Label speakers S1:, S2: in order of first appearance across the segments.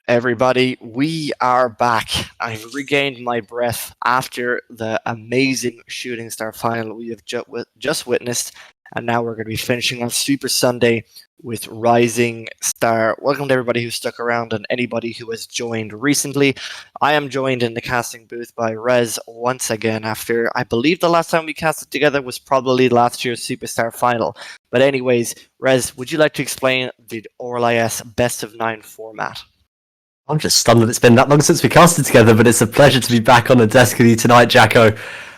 S1: Everybody, we are back. I've regained my breath after the amazing Shooting Star final we have just witnessed, and now we're going to be finishing on Super Sunday with Rising Star. Welcome to everybody who stuck around and anybody who has joined recently. I am joined in the casting booth by Res once again after, I believe the last time we casted together was probably last year's Superstar final. But anyways, Res, would you like to explain the RLIS Best of 9 format?
S2: I'm just stunned that it's been that long since we casted together, but it's a pleasure to be back on the desk with you tonight, Jacko,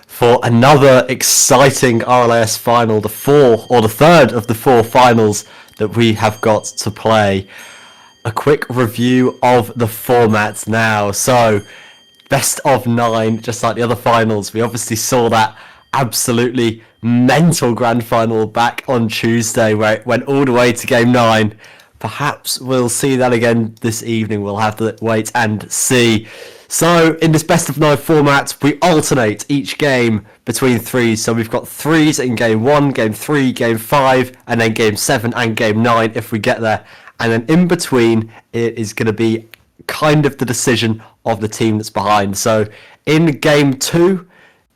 S2: for another exciting RLIS final, the third of the four finals that we have got to play. A quick review of the format now. So, best of 9, just like the other finals. We obviously saw that absolutely mental grand final back on Tuesday where it went all the way to game 9. Perhaps we'll see that again this evening. We'll have to wait and see. So in this best of 9 format, we alternate each game between 3s. So we've got 3s in game 1, game 3, game 5, and then game 7 and game 9 if we get there. And then in between, it is going to be kind of the decision of the team that's behind. So in game 2,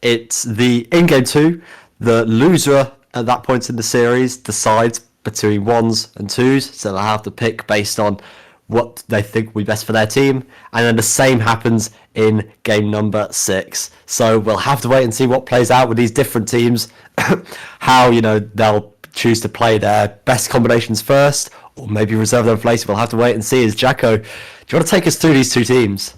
S2: the loser at that point in the series decides between 1s and 2s, so they'll have to pick based on what they think will be best for their team, and then the same happens in game number 6. So we'll have to wait and see what plays out with these different teams, how they'll choose to play their best combinations first, or maybe reserve them for later. We'll have to wait and see. As Jacko, do you want to take us through these two teams?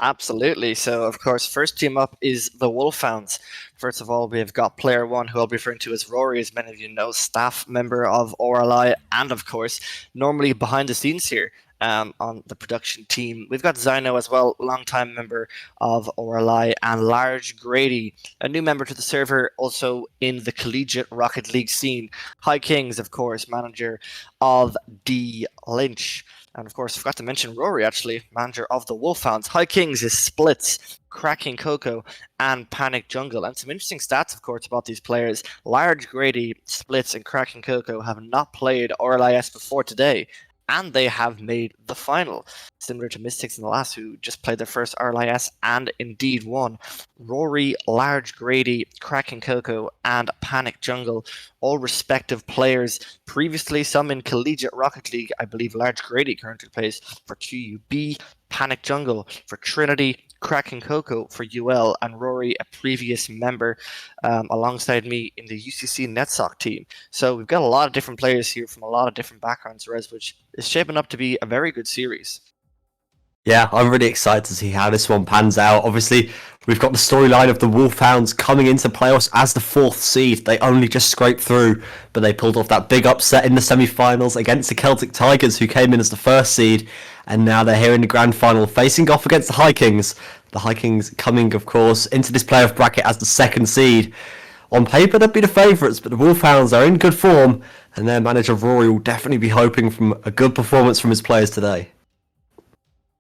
S1: Absolutely. So, of course, first team up is the Wolfhounds. First of all, we've got player 1, who I'll be referring to as Rory, as many of you know, staff member of RLI, and of course, normally behind the scenes here on the production team. We've got Zyno as well, longtime member of RLI, and Large Grady, a new member to the server, also in the collegiate Rocket League scene. High Kings, of course, manager of Dlynch. And of course, I forgot to mention Rory, actually, manager of the Wolfhounds. High Kings is Splits, Cracking Cocoa, and Panic Jungle. And some interesting stats, of course, about these players. Large Grady, Splits, and Cracking Cocoa have not played RLIS before today, and they have made the final, similar to Mystics and the Last, who just played their first RLIS and indeed won. Rory, Large Grady, Cracking Cocoa, and Panic Jungle, all respective players previously, some in collegiate Rocket League. I believe Large Grady currently plays for QUB, Panic Jungle for Trinity, Cracking Cocoa for UL, and Rory, a previous member alongside me in the UCC NetSoc team. So we've got a lot of different players here from a lot of different backgrounds, Res, which is shaping up to be a very good series.
S2: Yeah, I'm really excited to see how this one pans out. Obviously, we've got the storyline of the Wolfhounds coming into playoffs as the 4th seed. They only just scraped through, but they pulled off that big upset in the semi-finals against the Celtic Tigers, who came in as the 1st seed, and now they're here in the grand final facing off against the High Kings. The High Kings coming, of course, into this playoff bracket as the 2nd seed. On paper, they'd be the favourites, but the Wolfhounds are in good form, and their manager Rory will definitely be hoping for a good performance from his players today.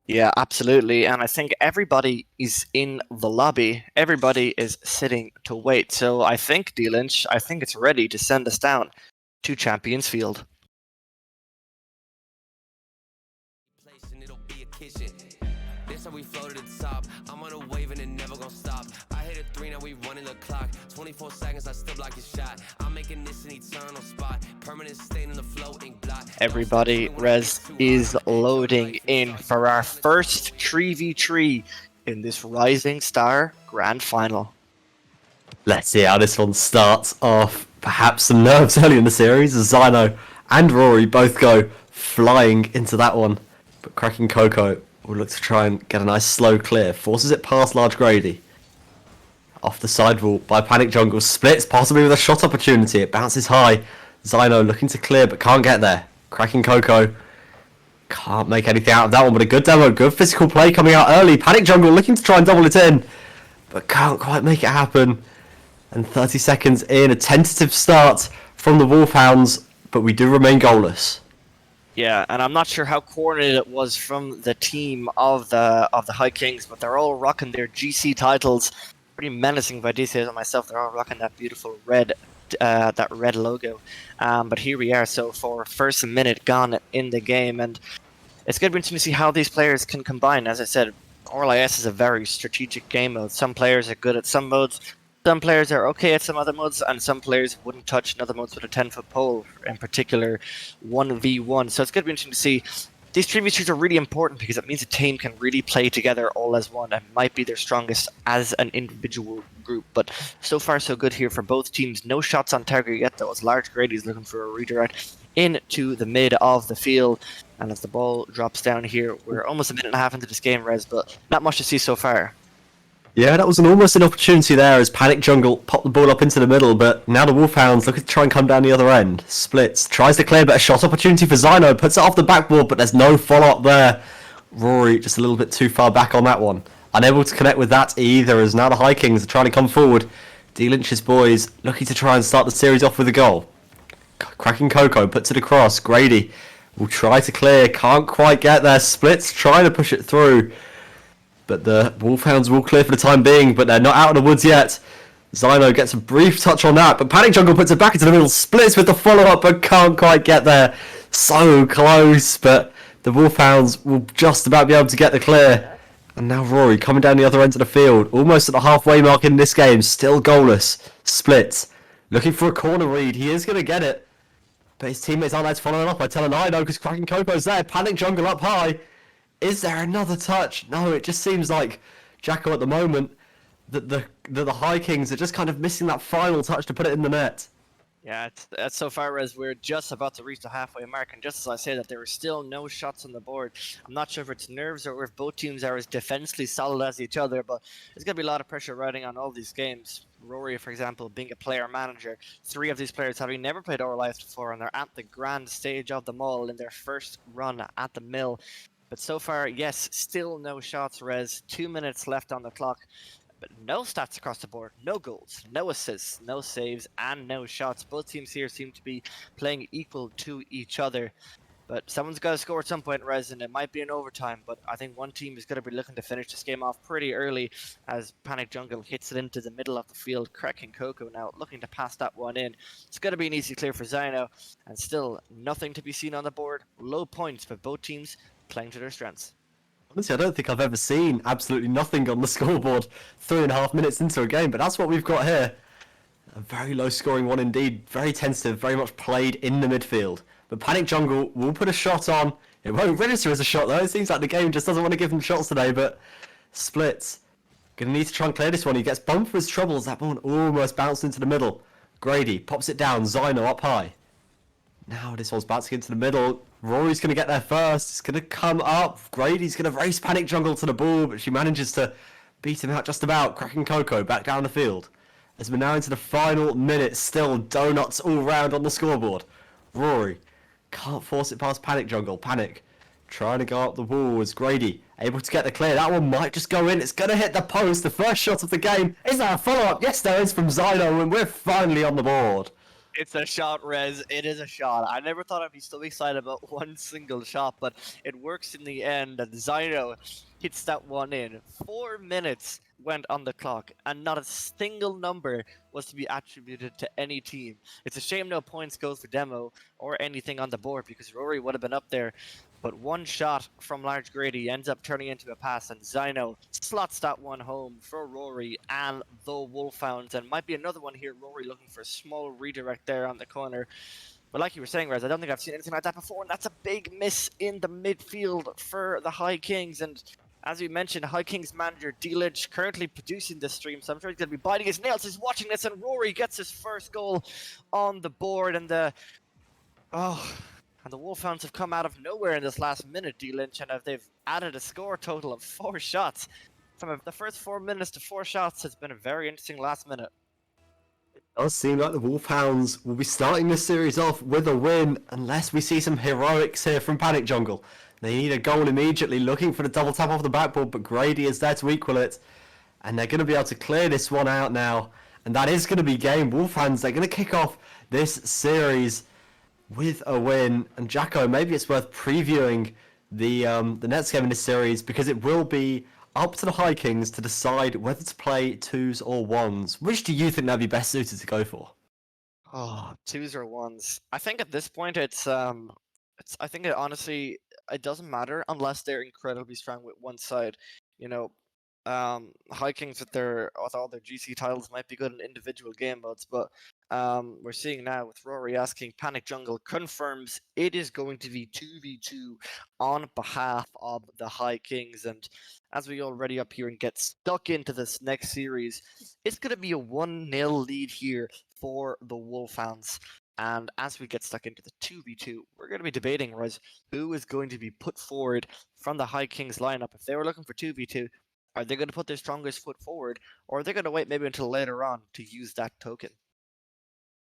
S1: Yeah, absolutely. And I think everybody is in the lobby. Everybody is sitting to wait. So I think, Dlynch, I think it's ready to send us down to Champions Field. We floated at the top. I'm on a wave and it never gonna stop. I hit a 3, now we running the clock. 24 seconds, I still block your shot. I'm making this an eternal spot. Permanent stain in the floating block. Everybody, Res is loading in for our first 3v3 in this Rising Star Grand Final.
S2: Let's see how this one starts off. Perhaps some nerves early in the series as Zyno and Rory both go flying into that one. But Cracking Cocoa will look to try and get a nice slow clear. Forces it past Large Grady. Off the sidewall by Panic Jungle. Splits, possibly with a shot opportunity. It bounces high. Zyno looking to clear but can't get there. Cracking Cocoa can't make anything out of that one, but a good demo. Good physical play coming out early. Panic Jungle looking to try and double it in, but can't quite make it happen. And 30 seconds in, a tentative start from the Wolfhounds, but we do remain goalless.
S1: Yeah, and I'm not sure how coordinated it was from the team of the High Kings, but they're all rocking their GC titles. Pretty menacing if I do say so myself. They're all rocking that beautiful red logo. But here we are. So for first minute gone in the game, and It's going to be interesting to see how these players can combine. As I said, RLIS is a very strategic game mode. Some players are good at some modes, some players are okay at some other modes, and some players wouldn't touch another modes with a 10-foot pole, in particular 1v1. So it's going to be interesting to see. These 3v3s are really important because it means a team can really play together all as one and might be their strongest as an individual group. But so far, so good here for both teams. No shots on target yet, though, as Large Grady's looking for a redirect into the mid of the field. And as the ball drops down here, we're almost a minute and a half into this game, Res, but not much to see so far.
S2: Yeah, that was almost an opportunity there as Panic Jungle popped the ball up into the middle, but now the Wolfhounds look to try and come down the other end. Splits, tries to clear, but a shot opportunity for Zyno, puts it off the backboard, but there's no follow-up there. Rory just a little bit too far back on that one. Unable to connect with that either, as now the High Kings are trying to come forward. Dlynch's boys looking to try and start the series off with a goal. Cracking Coco puts it across. Grady will try to clear, can't quite get there. Splits trying to push it through. But the Wolfhounds will clear for the time being, but they're not out of the woods yet. Zyno gets a brief touch on that, but Panic Jungle puts it back into the middle, Splits with the follow-up, but can't quite get there. So close, but the Wolfhounds will just about be able to get the clear. And now Rory coming down the other end of the field, almost at the halfway mark in this game, still goalless. Splits, looking for a corner read, he is going to get it. But his teammates aren't there to follow it up. I tell him I know because Cracking Coco's there. Panic Jungle up high. Is there another touch? No, it just seems like Jacko at the moment that the High Kings are just kind of missing that final touch to put it in the net.
S1: Yeah, it's so far as we're just about to reach the halfway mark, and just as I say that, there are still no shots on the board. I'm not sure if it's nerves or if both teams are as defensively solid as each other, but there's going to be a lot of pressure riding on all these games. Rory, for example, being a player manager, 3 of these players having never played RLIS before, and they're at the grand stage of them all in their first run at the mill. But so far, yes, still no shots, Res. 2 minutes left on the clock. But no stats across the board, no goals, no assists, no saves, and no shots. Both teams here seem to be playing equal to each other. But someone's got to score at some point, Res, and it might be in overtime. But I think one team is going to be looking to finish this game off pretty early as Panic Jungle hits it into the middle of the field. Cracking Coco now looking to pass that one in. It's going to be an easy clear for Zyno, and still nothing to be seen on the board. Low points for both teams playing to their strengths.
S2: Honestly, I don't think I've ever seen absolutely nothing on the scoreboard 3.5 minutes into a game, but that's what we've got here. A very low scoring one indeed, very tentative, very much played in the midfield. But Panic Jungle will put a shot on. It won't register as a shot though, it seems like the game just doesn't want to give him shots today, but Splits. Gonna need to try and clear this one, he gets bumped for his troubles, that one almost bounced into the middle. Grady pops it down, Zyno up high. Now this one's bouncing into the middle. Rory's going to get there first. It's going to come up. Grady's going to race Panic Jungle to the ball, but she manages to beat him out just about. Cracking Coco back down the field. As we're now into the final minute, still donuts all round on the scoreboard. Rory can't force it past Panic Jungle. Panic trying to go up the wall as Grady able to get the clear. That one might just go in. It's going to hit the post. The first shot of the game. Is there a follow-up? Yes, there is from Zyno, and we're finally on the board.
S1: It's a shot, Res. It is a shot. I never thought I'd be so excited about one single shot, but it works in the end. And Zyno hits that one in. 4 minutes went on the clock, and not a single number was to be attributed to any team. It's a shame no points goes for Demo or anything on the board because Rory would have been up there. But one shot from Large Grady ends up turning into a pass, and Zyno slots that one home for Rory and the Wolfhounds. And might be another one here, Rory looking for a small redirect there on the corner. But like you were saying, Rez, I don't think I've seen anything like that before, and that's a big miss in the midfield for the High Kings. And as we mentioned, High Kings manager Dlynch currently producing this stream, so I'm sure he's going to be biting his nails. He's watching this, and Rory gets his first goal on the board, and the Wolfhounds have come out of nowhere in this last minute, Dlynch, and they've added a score total of 4 shots. From the first 4 minutes to 4 shots has been a very interesting last minute.
S2: It does seem like the Wolfhounds will be starting this series off with a win unless we see some heroics here from Panic Jungle. They need a goal immediately, looking for the double tap off the backboard, but Grady is there to equal it. And they're going to be able to clear this one out now. And that is going to be game. Wolfhounds, they're going to kick off this series with a win. And Jacko, maybe it's worth previewing the next game in this series because it will be up to the High Kings to decide whether to play 2s or 1s. Which do you think that'd be best suited to go for?
S1: Oh, 2s or 1s. I think at this point I think it honestly, it doesn't matter unless they're incredibly strong with one side. You know, High Kings with all their GC titles might be good in individual game modes, but we're seeing now with Rory asking, Panic Jungle confirms it is going to be 2v2 on behalf of the High Kings. And as we already up here and get stuck into this next series, it's going to be a 1-0 lead here for the Wolfhounds. And as we get stuck into the 2v2, we're going to be debating, Res, who is going to be put forward from the High Kings lineup. If they were looking for 2v2, are they going to put their strongest foot forward, or are they going to wait maybe until later on to use that token?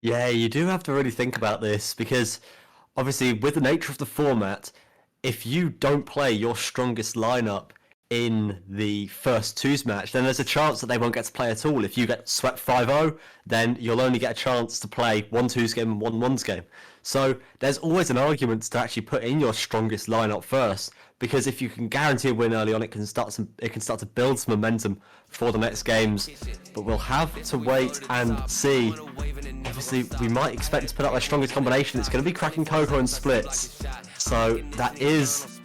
S2: Yeah, you do have to really think about this, because obviously with the nature of the format, if you don't play your strongest lineup in the first twos match, then there's a chance that they won't get to play at all. If you get swept 5-0, then you'll only get a chance to play one twos game and one ones game. So there's always an argument to actually put in your strongest lineup first, because if you can guarantee a win early on, it can start to build some momentum for the next games. But we'll have to wait and see. Obviously, we might expect to put up their strongest combination. It's going to be Cracking Coco and Splits. So that is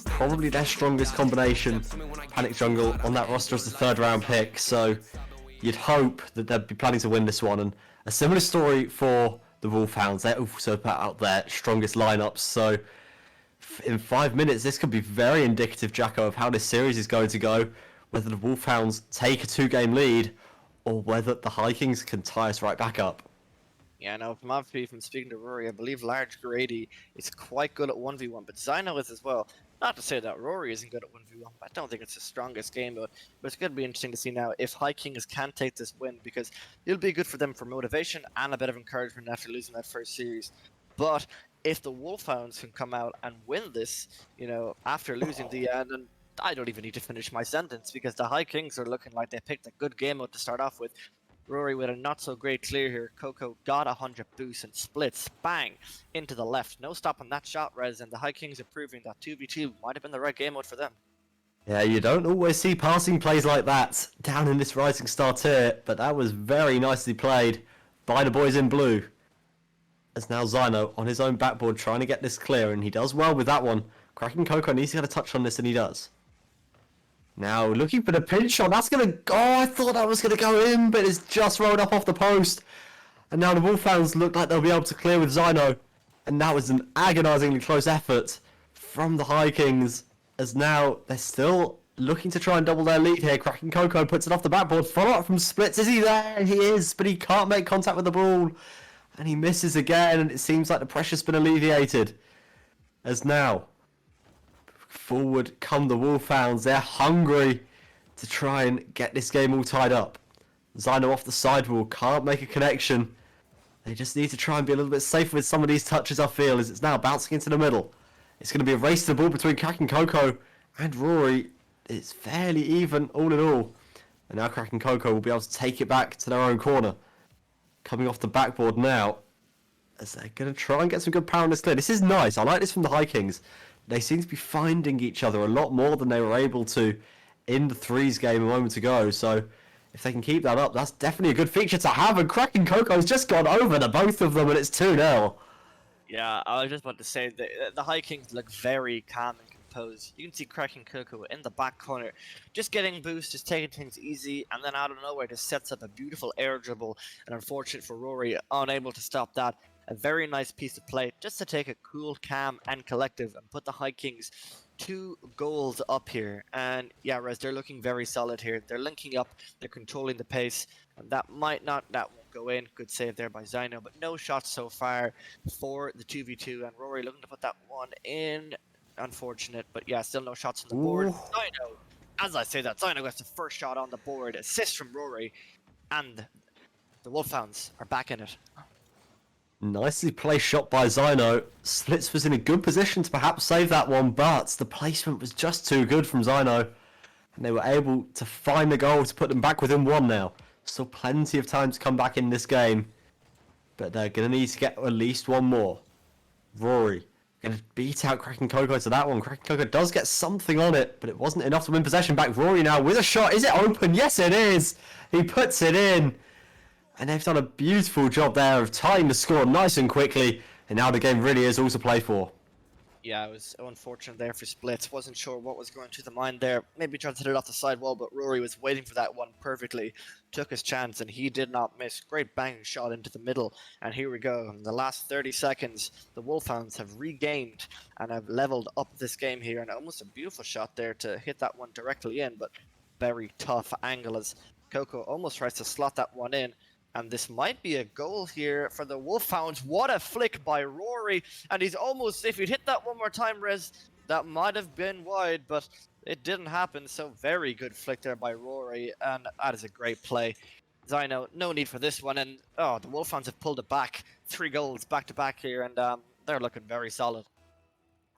S2: probably their strongest combination, Panic Jungle, on that roster as the 3rd round pick. So you'd hope that they'd be planning to win this one. And a similar story for the Wolfhounds. They also put out their strongest lineups. So in 5 minutes, this could be very indicative, Jacko, of how this series is going to go. Whether the Wolfhounds take a 2-game lead, or whether the High Kings can tie us right back up.
S1: Yeah, no, from speaking to Rory, I believe Large Grady is quite good at 1v1, but Zyno is as well. Not to say that Rory isn't good at 1v1, but I don't think it's the strongest game mode. But it's going to be interesting to see now if High Kings can take this win, because it'll be good for them for motivation and a bit of encouragement after losing that first series. But if the Wolfhounds can come out and win this, after losing the end, and I don't even need to finish my sentence, because the High Kings are looking like they picked a good game mode to start off with. Rory with a not so great clear here. Coco got 100 boost and splits. Bang! Into the left. No stopping that shot, Res, and the High Kings are proving that 2v2 might have been the right game mode for them.
S2: Yeah, you don't always see passing plays like that down in this Rising Star tier, but that was very nicely played by the boys in blue. As now Zyno on his own backboard trying to get this clear, and he does well with that one. Cracking Coco needs to get a touch on this, and he does. Now, looking for the pinch shot. That's going to go. I thought that was going to go in, but it's just rolled up off the post. And now the Wolfhounds look like they'll be able to clear with Zyno. And that was an agonisingly close effort from the High Kings. As now they're still looking to try and double their lead here. Cracking Coco puts it off the backboard. Follow up from Splits. Is he there? He is, but he can't make contact with the ball. And he misses again, and it seems like the pressure's been alleviated. As now forward come the Wolfhounds. They're hungry to try and get this game all tied up. Zyno off the sidewall, can't make a connection. They just need to try and be a little bit safer with some of these touches, I feel, as it's now bouncing into the middle. It's going to be a race to the ball between Cracking Coco and Rory. It's fairly even all in all. And now Cracking Coco will be able to take it back to their own corner. Coming off the backboard now, as they're going to try and get some good power on this clear. This is nice. I like this from the High Kings. They seem to be finding each other a lot more than they were able to in the threes game a moment ago. So if they can keep that up, that's definitely a good feature to have. And Cracking Coco's just gone over the both of them, and it's 2-0.
S1: Yeah, I was just about to say that the High Kings look very calm and composed. You can see Cracking Coco in the back corner, just getting boost, just taking things easy, and then out of nowhere just sets up a beautiful air dribble. And unfortunate for Rory, unable to stop that. A very nice piece of play, just to take a cool, calm, and collective and put the High Kings 2 goals up here. And yeah, Res, they're looking very solid here. They're linking up, they're controlling the pace, and that won't go in. Good save there by Zyno, but no shots so far for the 2v2, and Rory looking to put that one in. Unfortunate, but yeah, still no shots on the board. Zyno, as I say that, Zyno gets the first shot on the board, assist from Rory, and the Wolfhounds are back in it.
S2: Nicely placed shot by Zyno. Splits was in a good position to perhaps save that one, but the placement was just too good from Zyno. And they were able to find the goal to put them back within 1 now. Still plenty of time to come back in this game. But they're going to need to get at least 1 more. Rory going to beat out Cracking Coco to that one. Cracking Coco does get something on it, but it wasn't enough to win possession back. Rory now with a shot. Is it open? Yes, it is. He puts it in. And they've done a beautiful job there of tying the score nice and quickly. And now the game really is all to play for.
S1: Yeah, it was unfortunate there for Splits. Wasn't sure what was going through the mind there. Maybe tried to hit it off the sidewall, but Rory was waiting for that one perfectly. Took his chance, and he did not miss. Great banging shot into the middle. And here we go. In the last 30 seconds, the Wolfhounds have regained and have leveled up this game here. And almost a beautiful shot there to hit that one directly in, but very tough angle as Coco almost tries to slot that one in. And this might be a goal here for the Wolfhounds. What a flick by Rory. And he's almost, if he'd hit that one more time, Res, that might have been wide, but it didn't happen. So very good flick there by Rory. And that is a great play. Zyno, no need for this one. And the Wolfhounds have pulled it back. 3 goals back to back here. And they're looking very solid.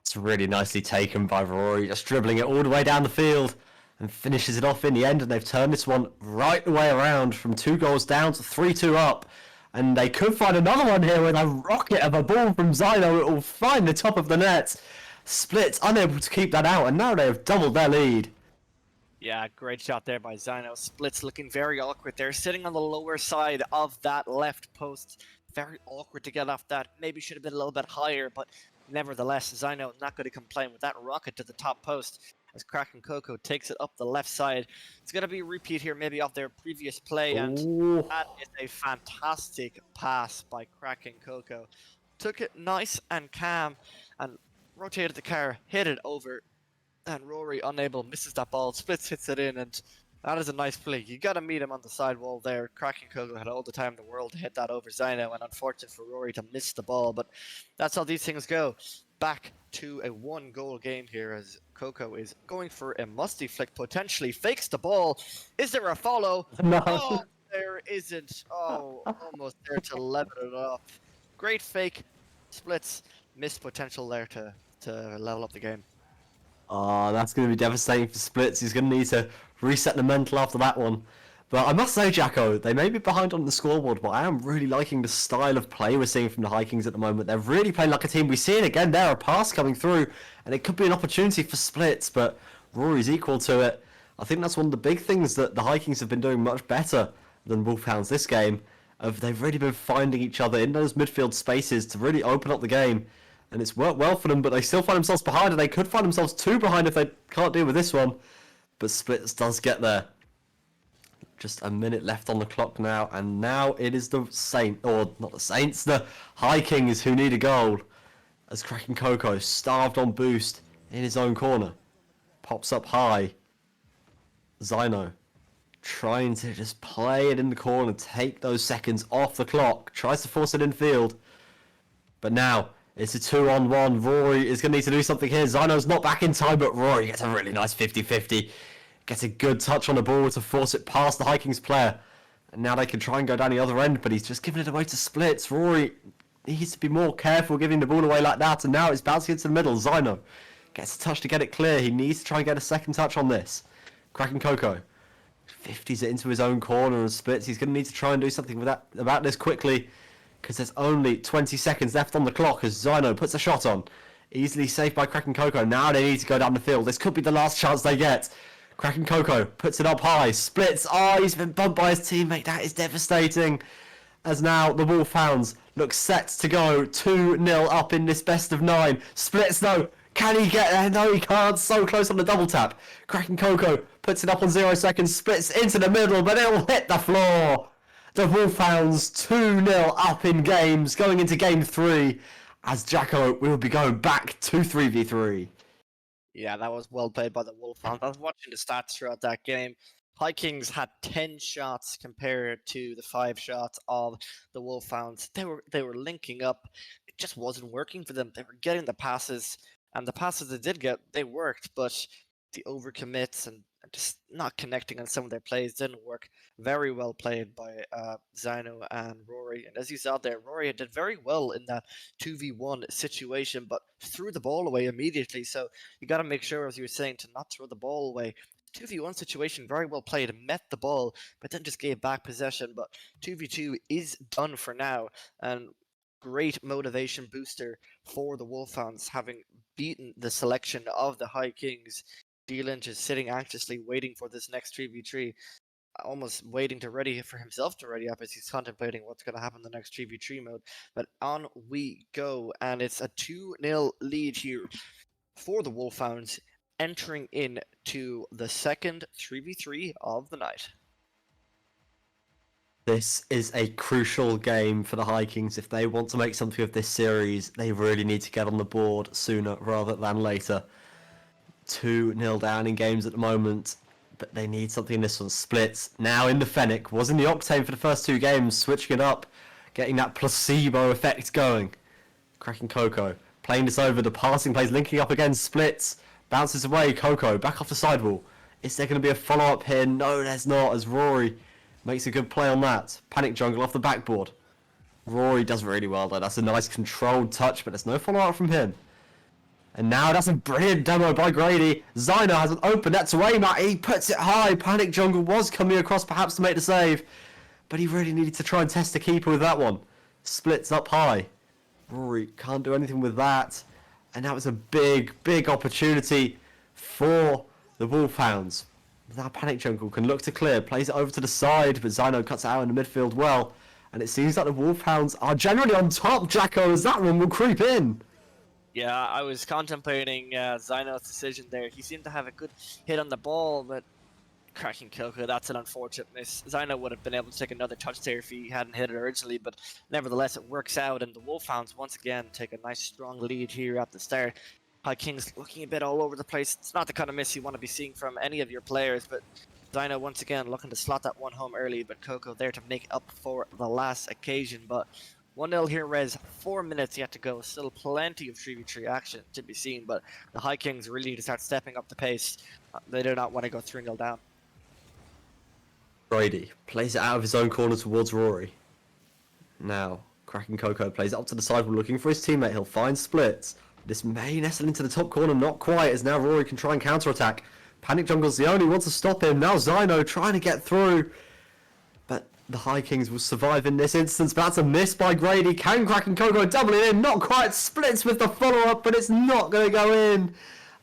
S2: It's really nicely taken by Rory, just dribbling it all the way down the field and finishes it off in the end, and they've turned this one right the way around from 2 goals down to 3-2 up, and they could find another one here with a rocket of a ball from Zyno. It will find the top of the net. Splits unable to keep that out, and now they have doubled their lead.
S1: Yeah, great shot there by Zyno. Splits looking very awkward there, sitting on the lower side of that left post. Very awkward to get off that. Maybe should have been a little bit higher, but nevertheless, Zyno not going to complain with that rocket to the top post as Kraken Coco takes it up the left side. It's going to be a repeat here, maybe off their previous play, and that is a fantastic pass by Kraken Coco. Took it nice and calm and rotated the car, hit it over, and Rory, unable, misses that ball. Splits hits it in, and that is a nice play. You got to meet him on the sidewall there. Kraken Coco had all the time in the world to hit that over Zyno, and unfortunate for Rory to miss the ball, but that's how these things go. Back to a 1-goal game here as Coco is going for a musty flick, potentially fakes the ball. Is there a follow?
S2: No.
S1: Oh, there isn't. Oh, almost there to level it up. Great fake. Splits missed potential there to level up the game.
S2: Oh, that's going to be devastating for Splits. He's going to need to reset the mental after that one. But I must say, Jacko, they may be behind on the scoreboard, but I am really liking the style of play we're seeing from the High Kings at the moment. They're really playing like a team. We see it again there, a pass coming through, and it could be an opportunity for Splits, but Rory's equal to it. I think that's one of the big things that the High Kings have been doing much better than Wolfhounds this game. They've really been finding each other in those midfield spaces to really open up the game. And it's worked well for them, but they still find themselves behind, and they could find themselves 2 behind if they can't deal with this one. But Splits does get there. Just a minute left on the clock now, and now it is the the High Kings who need a goal. As Kraken Coco, starved on boost in his own corner, pops up high. Zyno trying to just play it in the corner, take those seconds off the clock, tries to force it in field. But now it's a 2-on-1. Rory is going to need to do something here. Zyno's not back in time, but Rory gets a really nice 50-50. Gets a good touch on the ball to force it past the High Kings player. And now they can try and go down the other end, but he's just giving it away to Splits. Rory needs to be more careful giving the ball away like that, and now it's bouncing into the middle. Zyno gets a touch to get it clear. He needs to try and get a second touch on this. Kraken Coco 50s it into his own corner and Splits. He's going to need to try and do something with that about this quickly, because there's only 20 seconds left on the clock as Zyno puts a shot on. Easily saved by Kraken Coco. Now they need to go down the field. This could be the last chance they get. Kraken Coco puts it up high. Splits. Oh, he's been bumped by his teammate. That is devastating. As now the Wolfhounds look set to go 2-0 up in this best of 9. Splits though. Can he get there? No, he can't. So close on the double tap. Kraken Coco puts it up on 0 seconds. Splits into the middle, but it will hit the floor. The Wolfhounds 2-0 up in games, going into game 3, as Jacko will be going back to 3v3.
S1: Yeah, that was well played by the Wolfhounds. I was watching the stats throughout that game. High Kings had 10 shots compared to the 5 shots of the Wolfhounds. They were linking up. It just wasn't working for them. They were getting the passes, and the passes they did get, they worked, but the overcommits and just not connecting on some of their plays didn't work. Very well played by Zyno and Rory. And as you saw there, Rory did very well in that 2v1 situation, but threw the ball away immediately. So you got to make sure, as you were saying, to not throw the ball away. 2v1 situation, very well played, met the ball, but then just gave back possession. But 2v2 is done for now. And great motivation booster for the Wolfhounds, having beaten the selection of the High Kings. Dlynch is sitting anxiously waiting for this next 3v3. almost waiting to ready for himself to ready up as he's contemplating what's going to happen in the next 3v3 mode. But on we go, and it's a 2-0 lead here for the Wolfhounds, entering into the second 3v3 of the night.
S2: This is a crucial game for the High Kings. If they want to make something of this series, they really need to get on the board sooner rather than later. 2-0 down in games at the moment, but they need something in this one. Splits now in the Fennec, was in the Octane for the first 2 games, switching it up, getting that placebo effect going. Cracking Coco, playing this over, the passing plays linking up against Splits, bounces away, Coco back off the sidewall. Is there going to be a follow-up here? No, there's not, as Rory makes a good play on that. Panic Jungle off the backboard. Rory does really well though, that's a nice controlled touch, but there's no follow-up from him. And now that's a brilliant demo by Grady. Zyno has an open net to aim at. He puts it high. Panic Jungle was coming across perhaps to make the save, but he really needed to try and test the keeper with that one. Splits up high. Rory can't do anything with that. And that was a big, big opportunity for the Wolfhounds. Now Panic Jungle can look to clear, plays it over to the side, but Zyno cuts it out in the midfield well. And it seems like the Wolfhounds are generally on top, Jacko, as that one will creep in.
S1: Yeah, I was contemplating Zyno's decision there. He seemed to have a good hit on the ball, but cracking Coco, that's an unfortunate miss. Zyno would have been able to take another touch there if he hadn't hit it originally, but nevertheless it works out, and the Wolfhounds once again take a nice strong lead here at the start. High Kings looking a bit all over the place. It's not the kind of miss you want to be seeing from any of your players, but Zyno once again looking to slot that one home early, but Coco there to make up for the last occasion. But 1-0 here, Res. 4 minutes yet to go. Still plenty of 3v3 action to be seen, but the High Kings really need to start stepping up the pace. They do not want to go 3-0 down.
S2: Brady plays it out of his own corner towards Rory. Now, cracking Coco plays it up to the sidewall looking for his teammate. He'll find Splits. This may nestle into the top corner, not quite, as now Rory can try and counter-attack. Panic Jungle's the only one to stop him. Now Zyno trying to get through. But the High Kings will survive in this instance. But that's a miss by Grady. Can cracking Coco double it in? Not quite. Splits with the follow-up, but it's not going to go in.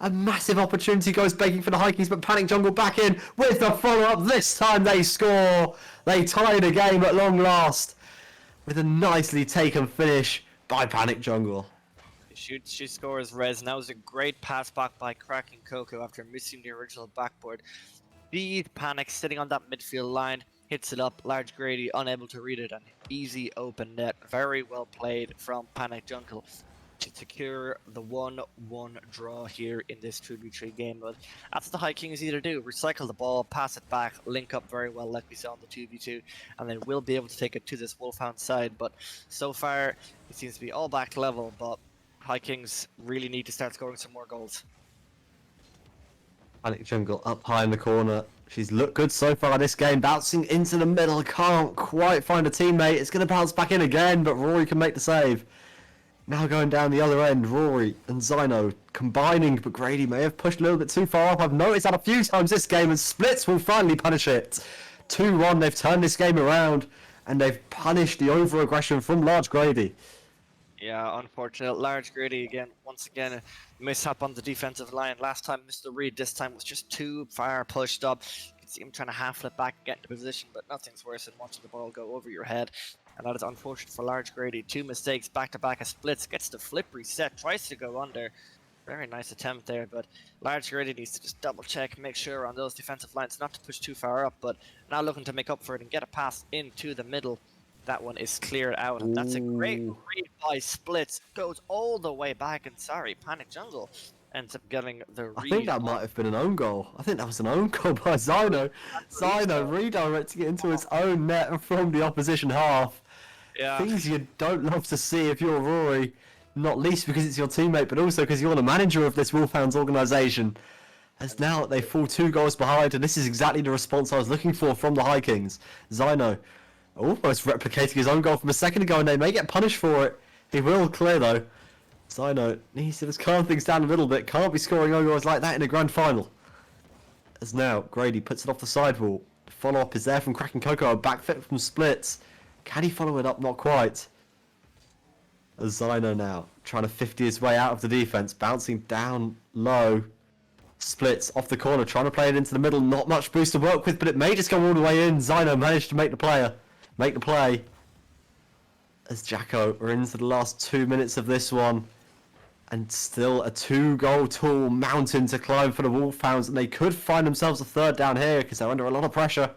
S2: A massive opportunity goes begging for the High Kings, but Panic Jungle back in with the follow-up. This time they score. They tie the game at long last with a nicely taken finish by Panic Jungle.
S1: She scores Res, and that was a great pass back by cracking Coco after missing the original backboard. Speed Panic sitting on that midfield line, hits it up, large Grady unable to read it, and easy open net. Very well played from Panic Jungle to secure the 1-1 draw here in this 2v3 game. But that's what the High Kings either do: recycle the ball, pass it back, link up very well like we saw on the 2v2, and they will be able to take it to this Wolfhound side. But so far it seems to be all back level, but High Kings really need to start scoring some more goals.
S2: Panic Jungle up high in the corner. She's looked good so far this game. Bouncing into the middle. Can't quite find a teammate. It's going to bounce back in again, but Rory can make the save. Now going down the other end. Rory and Zyno combining, but Grady may have pushed a little bit too far up. I've noticed that a few times this game, and Splits will finally punish it. 2-1. They've turned this game around, and they've punished the over-aggression from Large Grady.
S1: Yeah, unfortunate. Large Grady again, once again, a mishap on the defensive line. Last time, Mr. Reed, this time was just too far pushed up. You can see him trying to half flip back and get into position, but nothing's worse than watching the ball go over your head. And that is unfortunate for Large Grady. 2 mistakes back to back as Splits, gets the flip reset, tries to go under. Very nice attempt there, but Large Grady needs to just double check, make sure on those defensive lines not to push too far up, but now looking to make up for it and get a pass into the middle. That one is cleared out, and that's a great read by Splits. Goes all the way back, and sorry, Panic Jungle ends up getting the read.
S2: I think that might have been an own goal. I think that was an own goal by Zyno. Zyno redirecting it into his own net from the opposition half.
S1: Yeah.
S2: Things you don't love to see if you're Rory, not least because it's your teammate, but also because you're the manager of this Wolfhounds organisation. As now they fall 2 goals behind, and this is exactly the response I was looking for from the High Kings. Zyno almost replicating his own goal from a second ago, and they may get punished for it. He will clear though. Zyno needs to just calm things down a little bit. Can't be scoring own goals like that in a grand final. As now Grady puts it off the sidewall. The follow up is there from cracking Coco. A back fit from Splits. Can he follow it up? Not quite. As Zyno now trying to 50 his way out of the defense, bouncing down low. Splits off the corner, trying to play it into the middle. Not much boost to work with, but it may just go all the way in. Zyno managed to make the play. As Jacko are into the last 2 minutes of this one. And still a 2-goal tall mountain to climb for the Wolfhounds. And they could find themselves a third down here because they're under a lot of pressure.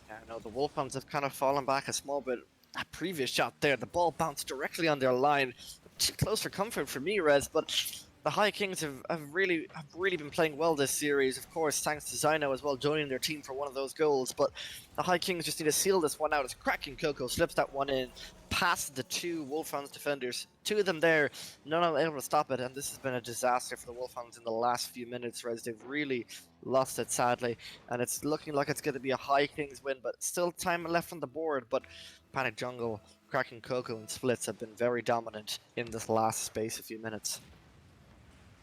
S1: Yeah, no, the Wolfhounds have kind of fallen back a small bit. That previous shot there, the ball bounced directly on their line. Too close for comfort for me, Res, but the High Kings have really been playing well this series. Of course, thanks to Zyno as well joining their team for one of those goals. But the High Kings just need to seal this one out. As Cracking Coco slips that one in past the two Wolfhounds defenders. Two of them there, none of them able to stop it. And this has been a disaster for the Wolfhounds in the last few minutes, Res. They've really lost it, sadly. And it's looking like it's going to be a High Kings win, but still time left on the board. But Panic Jungle, Cracking Coco, and Splits have been very dominant in this last space of few minutes.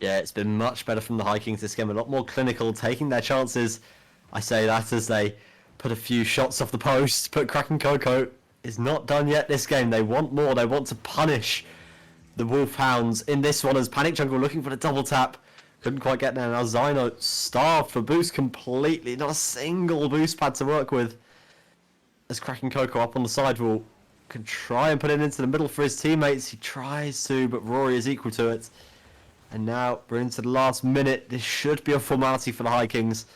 S2: Yeah, it's been much better from the High Kings this game. A lot more clinical, taking their chances. I say that as they put a few shots off the post. But Cracking Coco is not done yet this game. They want more. They want to punish the Wolfhounds in this one as Panic Jungle looking for the double tap. Couldn't quite get there. Now Zyno starved for boost completely. Not a single boost pad to work with. As Cracking Coco up on the sidewall. Can try and put it into the middle for his teammates. He tries to, but Rory is equal to it. And now we're into the last minute. This should be a formality for the High Kings.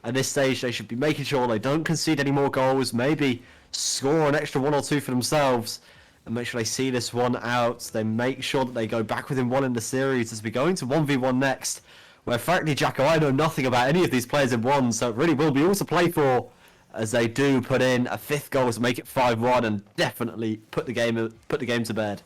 S2: At this stage, they should be making sure they don't concede any more goals. Maybe score an extra 1 or 2 for themselves. And make sure they see this one out. They make sure that they go back within 1 in the series as we go into 1v1 next. Where frankly, Jacko, I know nothing about any of these players in one. So it really will be all to play for. As they do put in a 5th goal to make it 5-1. And definitely put the game to bed.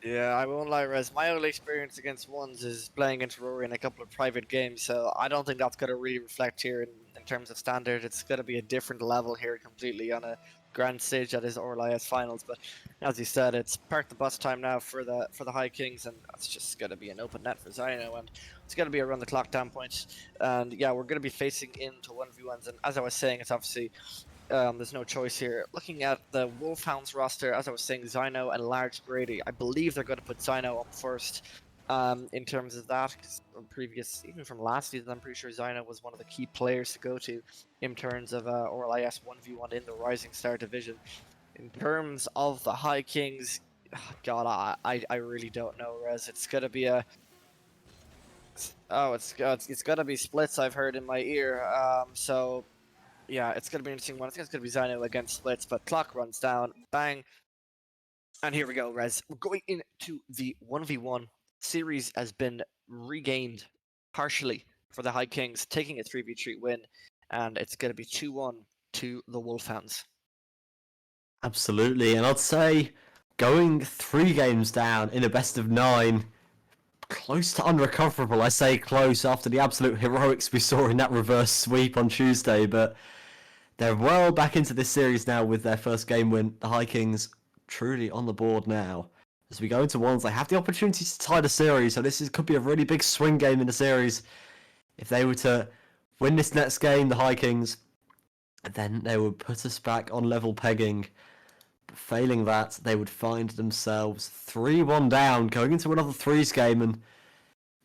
S1: Yeah, I won't lie, Res. My only experience against ones is playing against Rory in a couple of private games, so I don't think that's going to really reflect here in terms of standard. It's going to be a different level here completely on a grand stage that is RLIS finals. But as you said, it's park the bus time now for the High Kings, and it's just going to be an open net for Zyno, and it's going to be around the clock down point. And yeah, we're going to be facing into 1v1s, and as I was saying, it's obviously there's no choice here. Looking at the Wolfhounds roster, as I was saying, Zyno and Large Grady, I believe they're going to put Zyno up first in terms of that. Because previous, even from last season, I'm pretty sure Zyno was one of the key players to go to in terms of RLIS 1v1 in the Rising Star division. In terms of the High Kings, God, I really don't know, Res. It's going to be a... Oh, it's going to be Splits, I've heard in my ear. So... yeah, it's going to be an interesting one. I think it's going to be Zyno against Splits, but clock runs down. Bang. And here we go, Res. We're going into the 1v1. Series has been regained partially for the High Kings, taking a 3v3 win, and it's going to be 2-1 to the Wolfhounds.
S2: Absolutely, and I'd say going 3 games down in a best of 9, close to unrecoverable. I say close after the absolute heroics we saw in that reverse sweep on Tuesday, but they're well back into this series now with their first game win. The High Kings truly on the board now. As we go into ones, they have the opportunity to tie the series, so could be a really big swing game in the series. If they were to win this next game, the High Kings, then they would put us back on level pegging. Failing that, they would find themselves 3-1 down, going into another threes game, and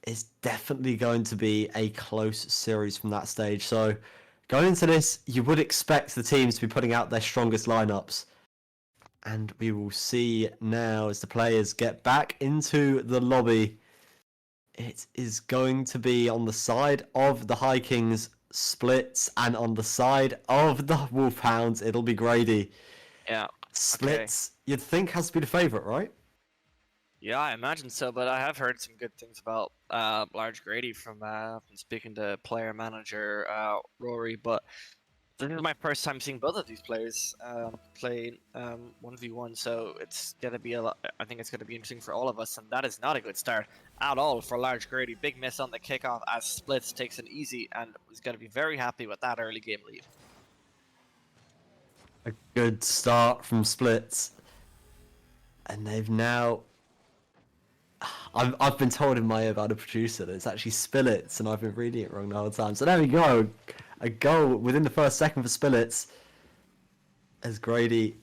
S2: it's definitely going to be a close series from that stage. So, going into this, you would expect the teams to be putting out their strongest lineups. And we will see now as the players get back into the lobby. It is going to be on the side of the High Kings Splits, and on the side of the Wolfhounds, it'll be Grady.
S1: Yeah.
S2: Splits, okay. You'd think has to be the favourite, right?
S1: Yeah, I imagine so, but I have heard some good things about Large Grady from speaking to player manager Rory, but this is my first time seeing both of these players play 1v1, so it's gonna be I think it's gonna be interesting for all of us, and that is not a good start at all for Large Grady. Big miss on the kickoff as Splits takes an easy and is gonna be very happy with that early game lead.
S2: A good start from Splits, and they've now... I've been told in my ear by the producer that it's actually Spillets, and I've been reading it wrong the whole time. So there we go, a goal within the first second for Spillets, as Grady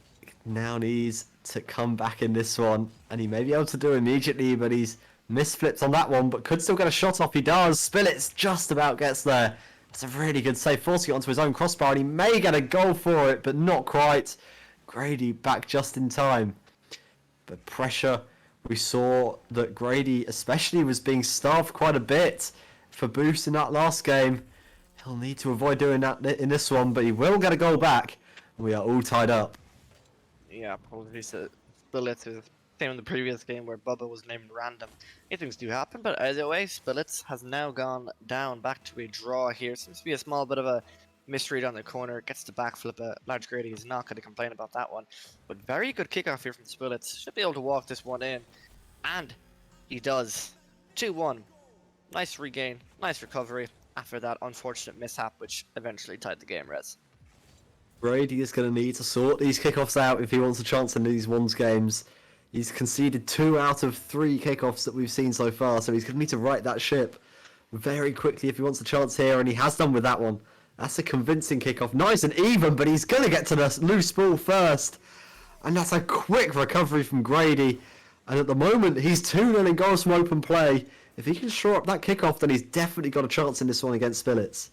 S2: now needs to come back in this one, and he may be able to do it immediately, but he's Misflips on that one, but could still get a shot off. He does. Spillets just about gets there. It's a really good save, forcing it onto his own crossbar, and he may get a goal for it, but not quite. Grady back just in time. But pressure, we saw that Grady especially was being starved quite a bit for boost in that last game. He'll need to avoid doing that in this one, but he will get a goal back. We are all tied up.
S1: Yeah, apologies to Spillets, who same in the previous game where Bubba was named random. These things do happen, but either way, Spillets has now gone down back to a draw here. Seems to be a small bit of a misread on the corner. Gets the backflip. Large Grady is not going to complain about that one. But very good kickoff here from Spillets. Should be able to walk this one in. And he does. 2-1. Nice regain. Nice recovery after that unfortunate mishap, which eventually tied the game, Res.
S2: Grady is going to need to sort these kickoffs out if he wants a chance in these ones games. He's conceded 2 out of 3 kickoffs that we've seen so far, so he's going to need to right that ship very quickly if he wants a chance here, and he has done with that one. That's a convincing kickoff. Nice and even, but he's going to get to the loose ball first. And that's a quick recovery from Grady. And at the moment, he's 2-0 in goals from open play. If he can shore up that kickoff, then he's definitely got a chance in this one against Spillets.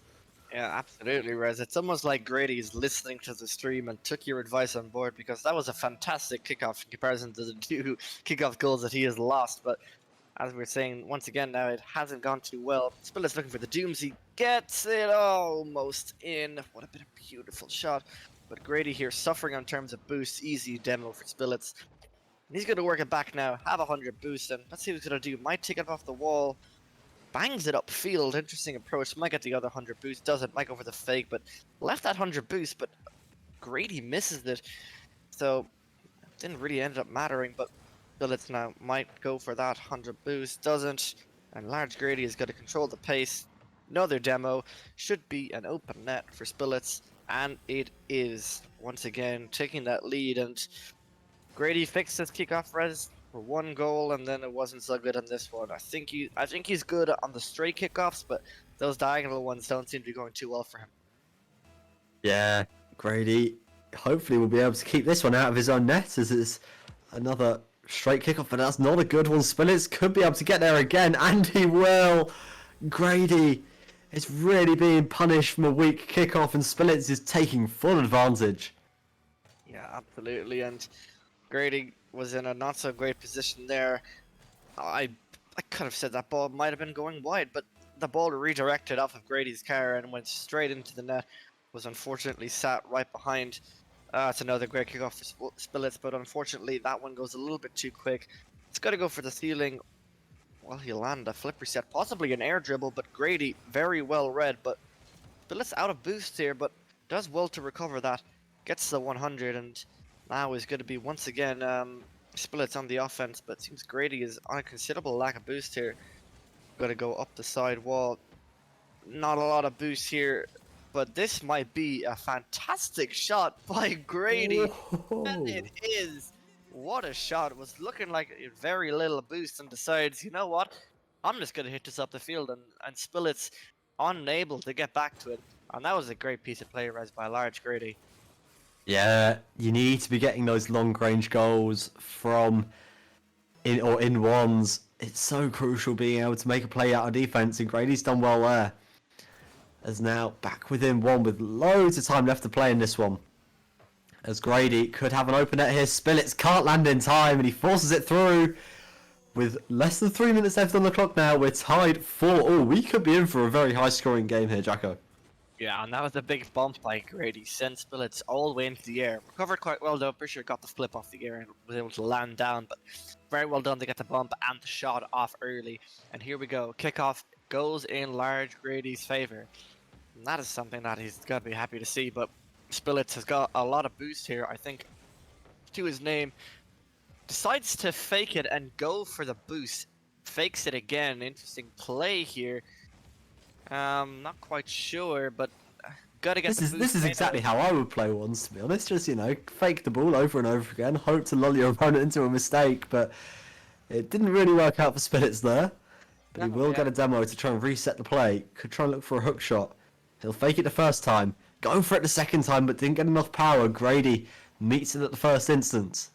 S1: Yeah, absolutely, Rez. It's almost like Grady's listening to the stream and took your advice on board, because that was a fantastic kickoff in comparison to the 2 kickoff goals that he has lost. But as we were saying, once again now, it hasn't gone too well. Spillets looking for the dooms. He gets it almost in. What a bit of beautiful shot. But Grady here suffering on terms of boosts. Easy demo for Spillets. And he's going to work it back now. Have 100 boosts, and let's see what he's going to do. Might take it off the wall. Bangs it upfield. Interesting approach. Might get the other 100 boost. Doesn't. Might go for the fake, but left that 100 boost. But Grady misses it. So it didn't really end up mattering. But Spillets now might go for that 100 boost. Doesn't. And Large Grady is going to control the pace. Another demo. Should be an open net for Spillets. And it is. Once again, taking that lead. And Grady fixed his kickoff res for 1 goal, and then it wasn't so good on this one. I think he's good on the straight kickoffs, but those diagonal ones don't seem to be going too well for him.
S2: Yeah, Grady hopefully will be able to keep this one out of his own net, as it's another straight kickoff, but that's not a good one. Spillets could be able to get there again, and he will. Grady is really being punished from a weak kickoff, and Spillets is taking full advantage.
S1: Yeah, absolutely, and Grady was in a not so great position there. I could have said that ball might have been going wide, but the ball redirected off of Grady's car and went straight into the net. Was unfortunately sat right behind. It's another great kickoff for Spillets, but unfortunately that one goes a little bit too quick. It's got to go for the ceiling. Well, he'll land a flip reset, possibly an air dribble, but Grady very well read. But Spillets out of boost here, but does well to recover that. Gets the 100, and now is going to be once again Spillets on the offense, but it seems Grady is on a considerable lack of boost here. Got to go up the side wall. Not a lot of boost here, but this might be a fantastic shot by Grady.
S2: Whoa.
S1: And it is. What a shot. It was looking like a very little boost, and decides, you know what? I'm just going to hit this up the field, and Spillets unable to get back to it. And that was a great piece of play res by Large Grady.
S2: Yeah, you need to be getting those long-range goals from in ones. It's so crucial being able to make a play out of defense, and Grady's done well there. As now back within 1 with loads of time left to play in this one. As Grady could have an open net here, Spillets can't land in time, and he forces it through. With less than 3 minutes left on the clock now, we're tied 4-all. We could be in for a very high-scoring game here, Jacko.
S1: Yeah, and that was a big bump by Grady. Sent Spillets all the way into the air. Recovered quite well though. Pretty sure got the flip off the air and was able to land down. But very well done to get the bump and the shot off early. And here we go. Kickoff goes in Large Grady's favour. And that is something that he's got to be happy to see. But Spillets has got a lot of boost here, I think, to his name. Decides to fake it and go for the boost. Fakes it again. Interesting play here. Not quite sure, but gotta get
S2: this is exactly how I would play ones, to be honest. Just, fake the ball over and over again, hope to lull your opponent into a mistake, but it didn't really work out for Spillets there. But he will get a demo to try and reset the play. Could try and look for a hook shot. He'll fake it the first time, go for it the second time, but didn't get enough power. Grady meets it at the first instance.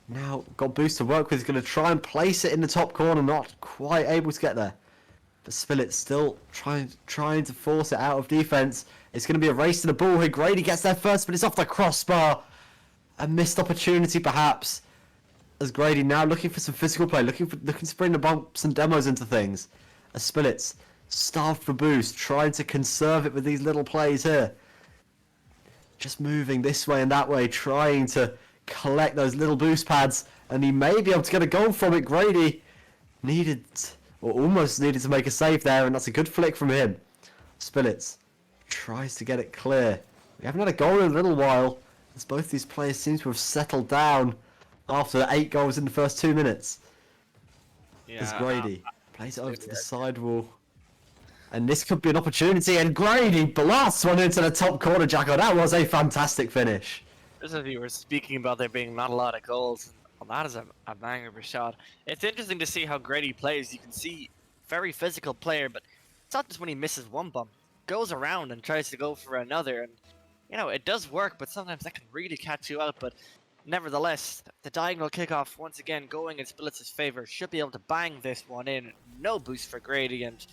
S2: Now, got boost to work with, he's going to try and place it in the top corner, not quite able to get there. But Spillett still trying to force it out of defense. It's going to be a race to the ball here. Grady gets there first, but it's off the crossbar. A missed opportunity, perhaps. As Grady now looking for some physical play, looking to bring the bumps and demos into things. As Spillett's starved for boost, trying to conserve it with these little plays here. Just moving this way and that way, trying to collect those little boost pads, and he may be able to get a goal from it. Grady needed, or almost needed, to make a save there, and that's a good flick from him. Spillett tries to get it clear. We haven't had a goal in a little while, as both these players seem to have settled down after 8 goals in the first 2 minutes. As Grady plays it over to the side wall. And this could be an opportunity, and Grady blasts one into the top corner, Jacko. That was a fantastic finish.
S1: Just as you were speaking about there being not a lot of goals, well, that is a banger of a shot. It's interesting to see how Grady plays. You can see very physical player, but it's not just when he misses one bump. Goes around and tries to go for another, and you know, it does work, but sometimes that can really catch you out. But nevertheless, the diagonal kickoff, once again, going in Spillett's favor, should be able to bang this one in. No boost for Grady, and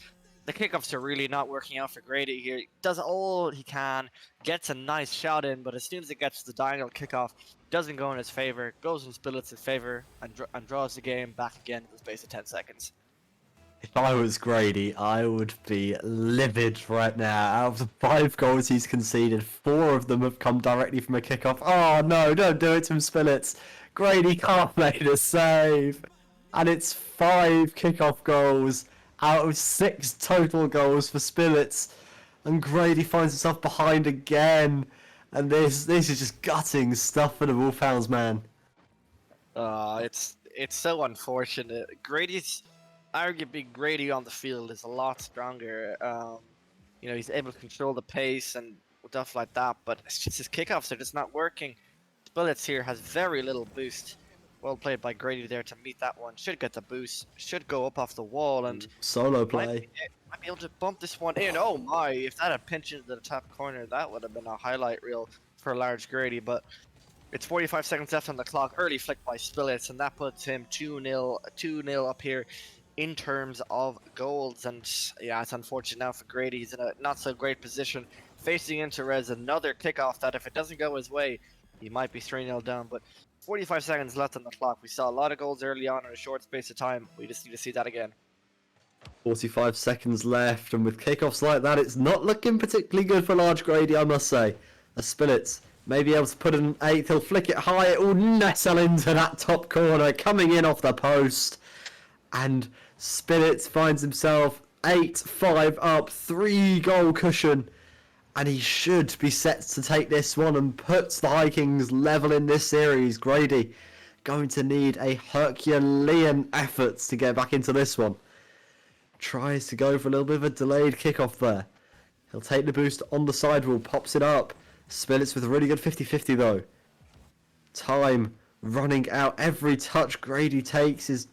S1: the kickoffs are really not working out for Grady here. He does all he can, gets a nice shot in, but as soon as it gets to the diagonal kickoff, doesn't go in his favor, goes in Spillett's favor, and draws the game back again in the space of 10 seconds.
S2: If I was Grady, I would be livid right now. Out of the 5 goals he's conceded, 4 of them have come directly from a kickoff. Oh no, don't do it to him, Spillett. Grady can't make a save. And it's 5 kickoff goals out of 6 total goals for Spillett. And Grady finds himself behind again. And this is just gutting stuff for the Wolfhounds, man.
S1: It's so unfortunate. Arguably Grady on the field is a lot stronger. You know, he's able to control the pace and stuff like that, but it's just his kickoffs are just not working. Spillett here has very little boost. Well played by Grady there to meet that one. Should get the boost. Should go up off the wall and
S2: solo play.
S1: Might be able to bump this one in. Oh my! If that had pinched into the top corner, that would have been a highlight reel for large Grady. But it's 45 seconds left on the clock. Early flick by Spillett, and that puts him 2-0 up here in terms of goals. And yeah, it's unfortunate now for Grady. He's in a not so great position, facing into Res. Another kickoff that if it doesn't go his way, he might be 3-0 down. But 45 seconds left on the clock. We saw a lot of goals early on in a short space of time. We just need to see that again.
S2: 45 seconds left, and with kickoffs like that, it's not looking particularly good for large Grady, I must say. As Spillett may be able to put an 8th, he'll flick it high, it will nestle into that top corner, coming in off the post. And Spillett finds himself 8-5 up, 3 goal cushion. And he should be set to take this one and puts the High Kings level in this series. Grady going to need a Herculean effort to get back into this one. Tries to go for a little bit of a delayed kickoff there. He'll take the boost on the sidewall, pops it up. Spillett with a really good 50-50 though. Time running out. Every touch Grady takes is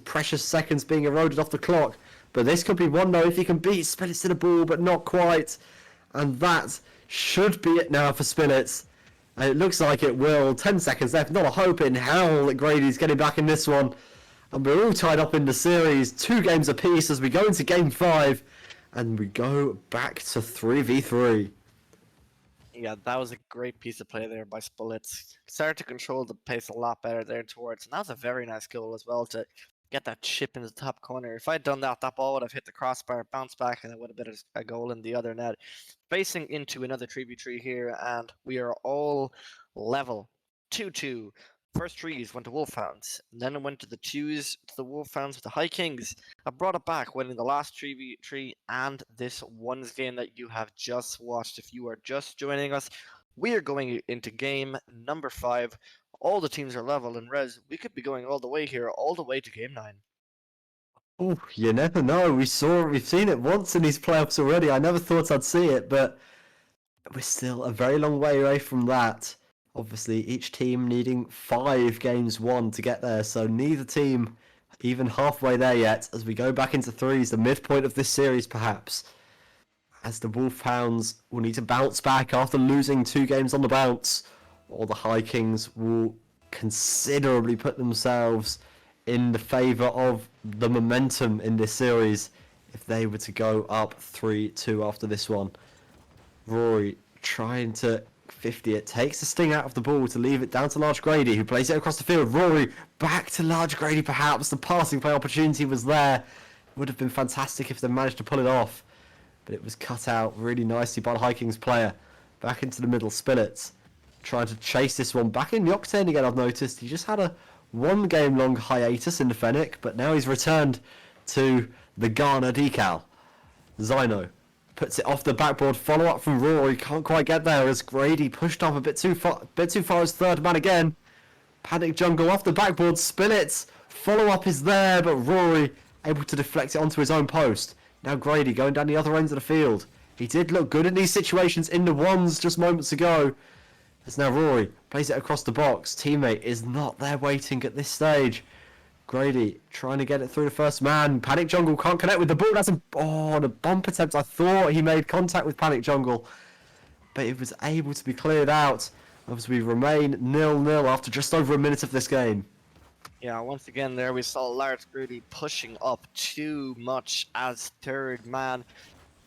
S2: precious seconds being eroded off the clock. But this could be one though if he can beat Spillett to the ball, but not quite. And that should be it now for Spillett. And it looks like it will. 10 seconds left. Not a hope in hell that Grady's getting back in this one. And we're all tied up in the series. 2 games apiece as we go into game 5. And we go back to 3v3.
S1: Yeah, that was a great piece of play there by Spillett. Started to control the pace a lot better there towards. And that was a very nice goal as well to get that chip in the top corner. If I'd done that, that ball would have hit the crossbar, bounced back, and it would have been a goal in the other net. Facing into another 3v3 here, and we are all level. 2-2. First 3s went to Wolfhounds, and then it went to the 2s to the Wolfhounds with the High Kings. I brought it back, winning the last 3v3 and this one's game that you have just watched. If you are just joining us, we are going into game number 5. All the teams are level, and Res, we could be going all the way here, all the way to game 9.
S2: Oh, you never know. We've seen it once in these playoffs already. I never thought I'd see it, but we're still a very long way away from that. Obviously, each team needing 5 games won to get there, so neither team even halfway there yet. As we go back into 3s, the midpoint of this series perhaps, as the Wolfhounds will need to bounce back after losing 2 games on the bounce, or the High Kings will considerably put themselves in the favour of the momentum in this series if they were to go up 3-2 after this one. Rory trying to 50 it, takes the sting out of the ball to leave it down to Large Grady, who plays it across the field. Rory back to Large Grady, perhaps the passing play opportunity was there. Would have been fantastic if they managed to pull it off, but it was cut out really nicely by the High Kings player. Back into the middle, Spillets trying to chase this one back in the octane again. I've noticed he just had a 1 game long hiatus in the Fennec, but now he's returned to the Ghana decal. Zyno puts it off the backboard, follow up from Rory, can't quite get there as Grady pushed up a bit too far as third man again. Panic Jungle off the backboard, Spillets, follow up is there, but Rory able to deflect it onto his own post. Now Grady going down the other ends of the field. He did look good in these situations in the ones just moments ago. As now Rory plays it across the box. Teammate is not there waiting at this stage. Grady trying to get it through the first man. Panic Jungle can't connect with the ball. That's a bump attempt. I thought he made contact with Panic Jungle, but it was able to be cleared out as we remain 0-0 after just over a minute of this game.
S1: Yeah, once again there we saw Lars Grudy pushing up too much as third man.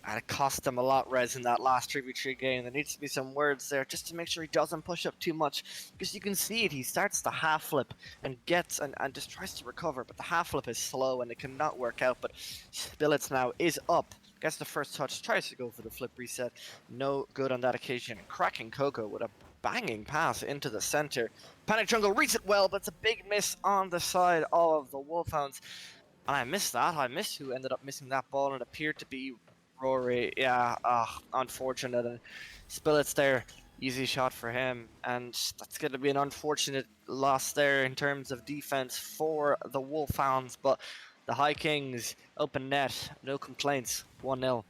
S1: And it cost him a lot, Res, in that last 3v3 game. There needs to be some words there just to make sure he doesn't push up too much. Because you can see it, he starts the half flip and gets and just tries to recover. But the half flip is slow and it cannot work out. But Spillets now is up. Gets the first touch, tries to go for the flip reset. No good on that occasion. Cracking Coco with a banging pass into the center. Panic Jungle reads it well, but it's a big miss on the side of the Wolfhounds. And I missed that. I missed who ended up missing that ball, and it appeared to be Rory. Yeah, unfortunate. And Spillets there, easy shot for him. And that's going to be an unfortunate loss there in terms of defense for the Wolfhounds. But the High Kings, open net, no complaints, 1-0.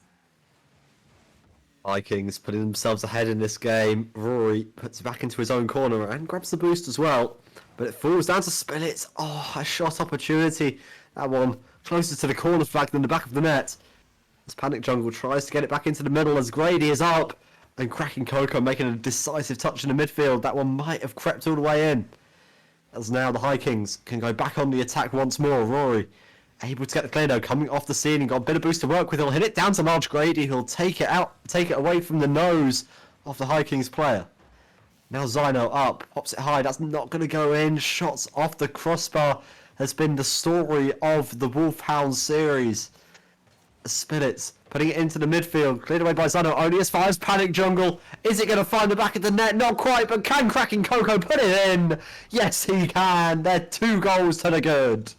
S2: High Kings putting themselves ahead in this game. Rory puts it back into his own corner and grabs the boost as well. But it falls down to Spillets. Oh, a shot opportunity. That one closer to the corner flag than the back of the net. As Panic Jungle tries to get it back into the middle as Grady is up. And cracking Coco making a decisive touch in the midfield. That one might have crept all the way in. As now the High Kings can go back on the attack once more. Rory able to get the clear though, coming off the ceiling, got a bit of boost to work with. He'll hit it down to Large Grady. He'll take it away from the nose of the High Kings player. Now Zyno up, pops it high. That's not going to go in. Shots off the crossbar has been the story of the Wolfhounds series. Spillets putting it into the midfield, cleared away by Zyno. Only as far as Panic Jungle. Is it going to find the back of the net? Not quite, but can cracking Coco put it in? Yes, he can. They're 2 goals to the good.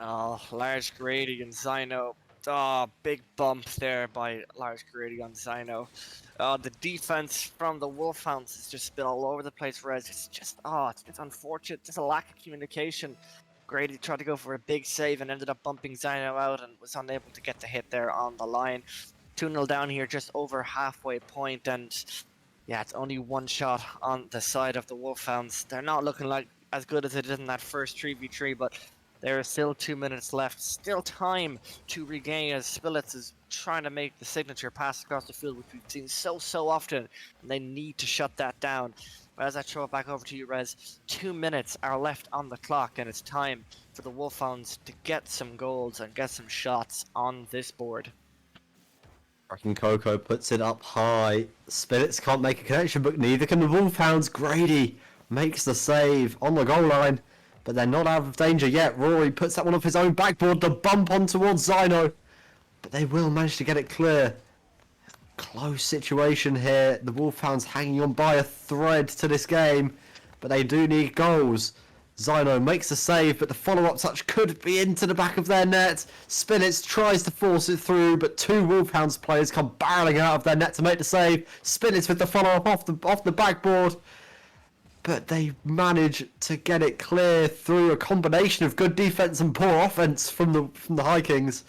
S1: Oh, Large Grady and Zyno. Oh, big bump there by Large Grady on Zyno. The defense from the Wolfhounds has just been all over the place, Res. It's just, it's unfortunate. Just a lack of communication. Grady tried to go for a big save and ended up bumping Zyno out and was unable to get the hit there on the line. 2-0 down here, just over halfway point, and yeah, it's only 1 shot on the side of the Wolfhounds. They're not looking like as good as they did in that first 3v3, but there is still 2 minutes left. Still time to regain as Spillets is trying to make the signature pass across the field, which we've seen so often, and they need to shut that down. But as I throw it back over to you, Res, 2 minutes are left on the clock, and it's time for the Wolfhounds to get some goals and get some shots on this board.
S2: Cracking Coco puts it up high. Spillets can't make a connection, but neither can the Wolfhounds. Grady makes the save on the goal line, but they're not out of danger yet. Rory puts that one off his own backboard, the bump on towards Zyno, but they will manage to get it clear. Close situation here. The Wolfhounds hanging on by a thread to this game, but they do need goals. Zyno makes a save, but the follow-up touch could be into the back of their net. Spillets tries to force it through, but 2 Wolfhounds players come barreling out of their net to make the save. Spillets with the follow-up off the backboard, but they manage to get it clear through a combination of good defense and poor offense from the High Kings.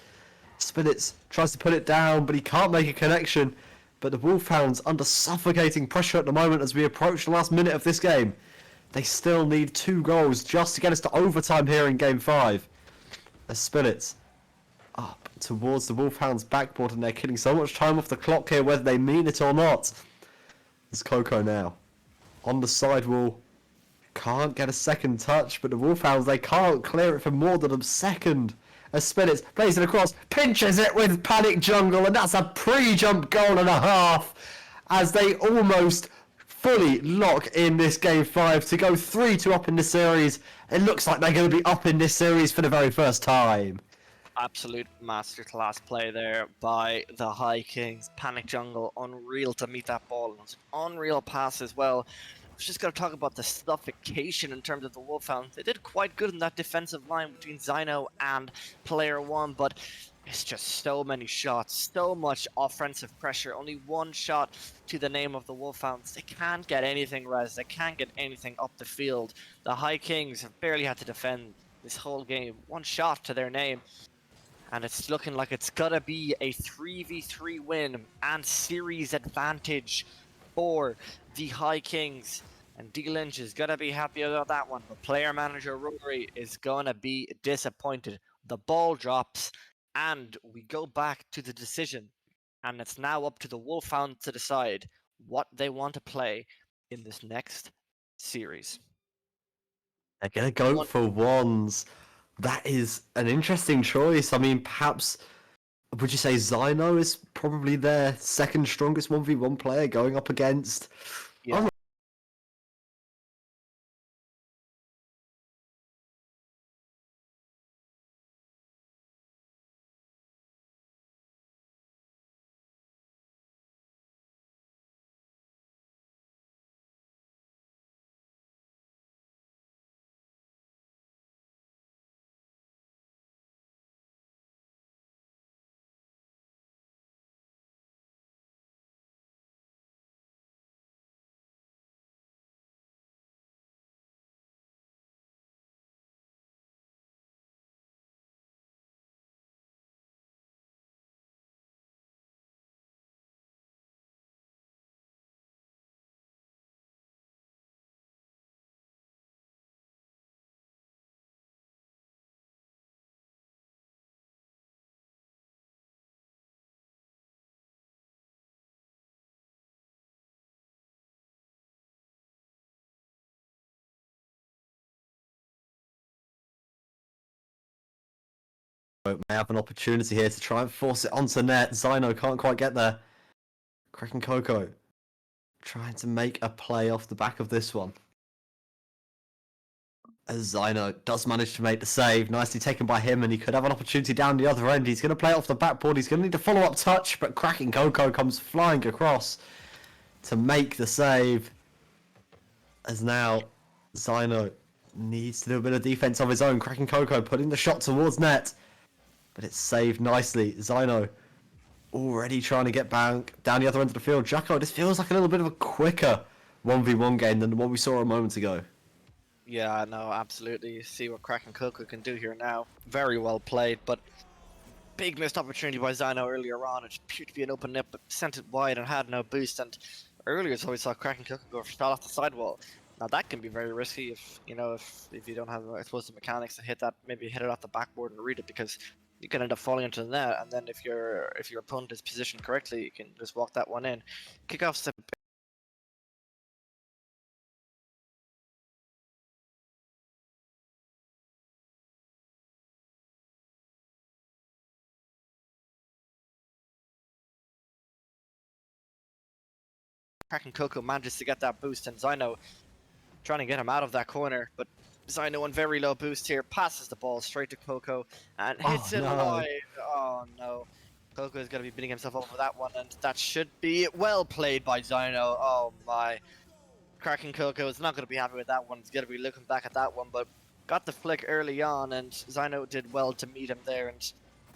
S2: Spillets tries to put it down, but he can't make a connection. But the Wolfhounds under suffocating pressure at the moment as we approach the last minute of this game. They still need 2 goals just to get us to overtime here in Game 5. As Spillets up towards the Wolfhounds backboard, and they're killing so much time off the clock here, whether they mean it or not. There's Coco now on the side wall. can't get a second touch, but the Wolfhounds, they can't clear it for more than a second. As Spinets plays it across, pinches it with Panic Jungle, and that's a pre-jump goal and a half, as they almost fully lock in this game 5 to go 3-2 up in the series. It looks like they're going to be up in this series for the very first time.
S1: Absolute masterclass play there by the High Kings. Panic Jungle, unreal to meet that ball. It was an unreal pass as well. I was just going to talk about the stuffication in terms of the Wolfhounds. They did quite good in that defensive line between Zyno and Player 1, but it's just so many shots, so much offensive pressure. Only one shot to the name of the Wolfhounds. They can't get anything, Res. They can't get anything up the field. The High Kings have barely had to defend this whole game. One shot to their name. And it's looking like it's gonna be a 3v3 win and series advantage for the High Kings. And Dlynch is gonna be happy about that one, but player manager Rory is gonna be disappointed. The ball drops, and we go back to the decision. And it's now up to the Wolfhound to decide what they want to play in this next series.
S2: They're going to go for wands. That is an interesting choice. I mean, perhaps, would you say Zyno is probably their second strongest 1v1 player going up against?
S1: Yeah.
S2: May have an opportunity here to try and force it onto net. Zyno can't quite get there. Kraken Coco trying to make a play off the back of this one. As Zyno does manage to make the save, nicely taken by him, and he could have an opportunity down the other end. He's going to play it off the backboard. He's going to need a follow-up touch, but Kraken Coco comes flying across to make the save. As now Zyno needs to do a bit of defense of his own. Kraken Coco putting the shot towards net, but it's saved nicely. Zyno already trying to get back down the other end of the field. Jacko, this feels like a little bit of a quicker 1v1 game than the one we saw a moment ago.
S1: Yeah, no, absolutely. You see what Kraken Coco can do here now. Very well played, but big missed opportunity by Zyno earlier on. It appeared to be an open net, but sent it wide and had no boost. And earlier, so we saw Kraken Coco go fell off the sidewall. Now that can be very risky if you know if you don't have, I suppose, the mechanics to hit that. Maybe hit it off the backboard and read it, because you can end up falling into the net. And then if your opponent is positioned correctly, you can just walk that one in. Kickoff's Kraken Coco manages to get that boost, and Zyno trying to get him out of that corner, but Zyno on very low boost here, passes the ball straight to Coco and hits it wide. Oh no. Coco is going to be beating himself over that one, and that should be well played by Zyno. Oh my. Kraken Coco is not going to be happy with that one. He's going to be looking back at that one, but got the flick early on, and Zyno did well to meet him there, and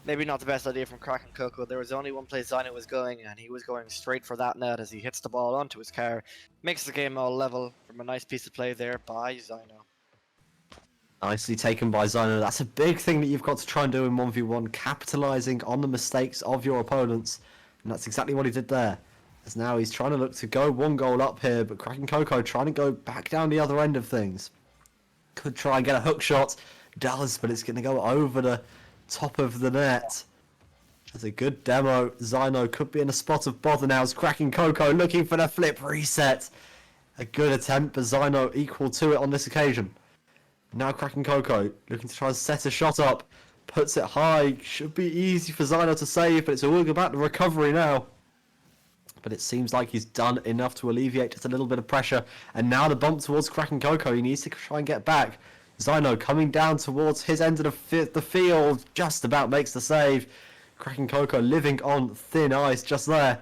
S1: maybe not the best idea from Kraken Coco. There was only one place Zyno was going, and he was going straight for that net as he hits the ball onto his car. Makes the game all level from a nice piece of play there by Zyno.
S2: Nicely taken by Zyno. That's a big thing that you've got to try and do in 1v1, capitalising on the mistakes of your opponents. And that's exactly what he did there. As now he's trying to look to go one goal up here, but Kraken Coco trying to go back down the other end of things. Could try and get a hook shot. Does, but it's going to go over the top of the net. That's a good demo. Zyno could be in a spot of bother now as Kraken Coco looking for the flip reset. A good attempt, but Zyno equal to it on this occasion. Now Kraken Coco looking to try and set a shot up. Puts it high. Should be easy for Zyno to save, but it's all about the recovery now. But it seems like he's done enough to alleviate just a little bit of pressure. And now the bump towards Kraken Coco. He needs to try and get back. Zyno coming down towards his end of the field. Just about makes the save. Kraken Coco living on thin ice just there.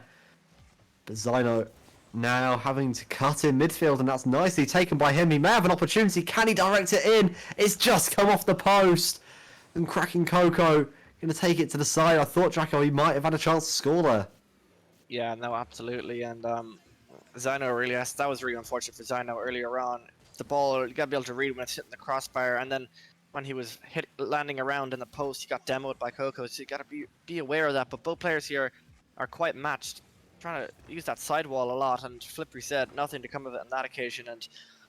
S2: But Zyno now having to cut in midfield, and that's nicely taken by him. He may have an opportunity. Can he direct it in? It's just come off the post. And Kraken Coco going to take it to the side. I thought Jacko, he might have had a chance to score there.
S1: Yeah, no, absolutely. And Zyno really, that was really unfortunate for Zyno earlier on. The ball, you got to be able to read when it's hitting the crossbar, and then when he was landing around in the post, he got demoed by Coco, so you got to be aware of that. But both players here are quite matched, trying to use that sidewall a lot, and Flippery said nothing to come of it on that occasion, and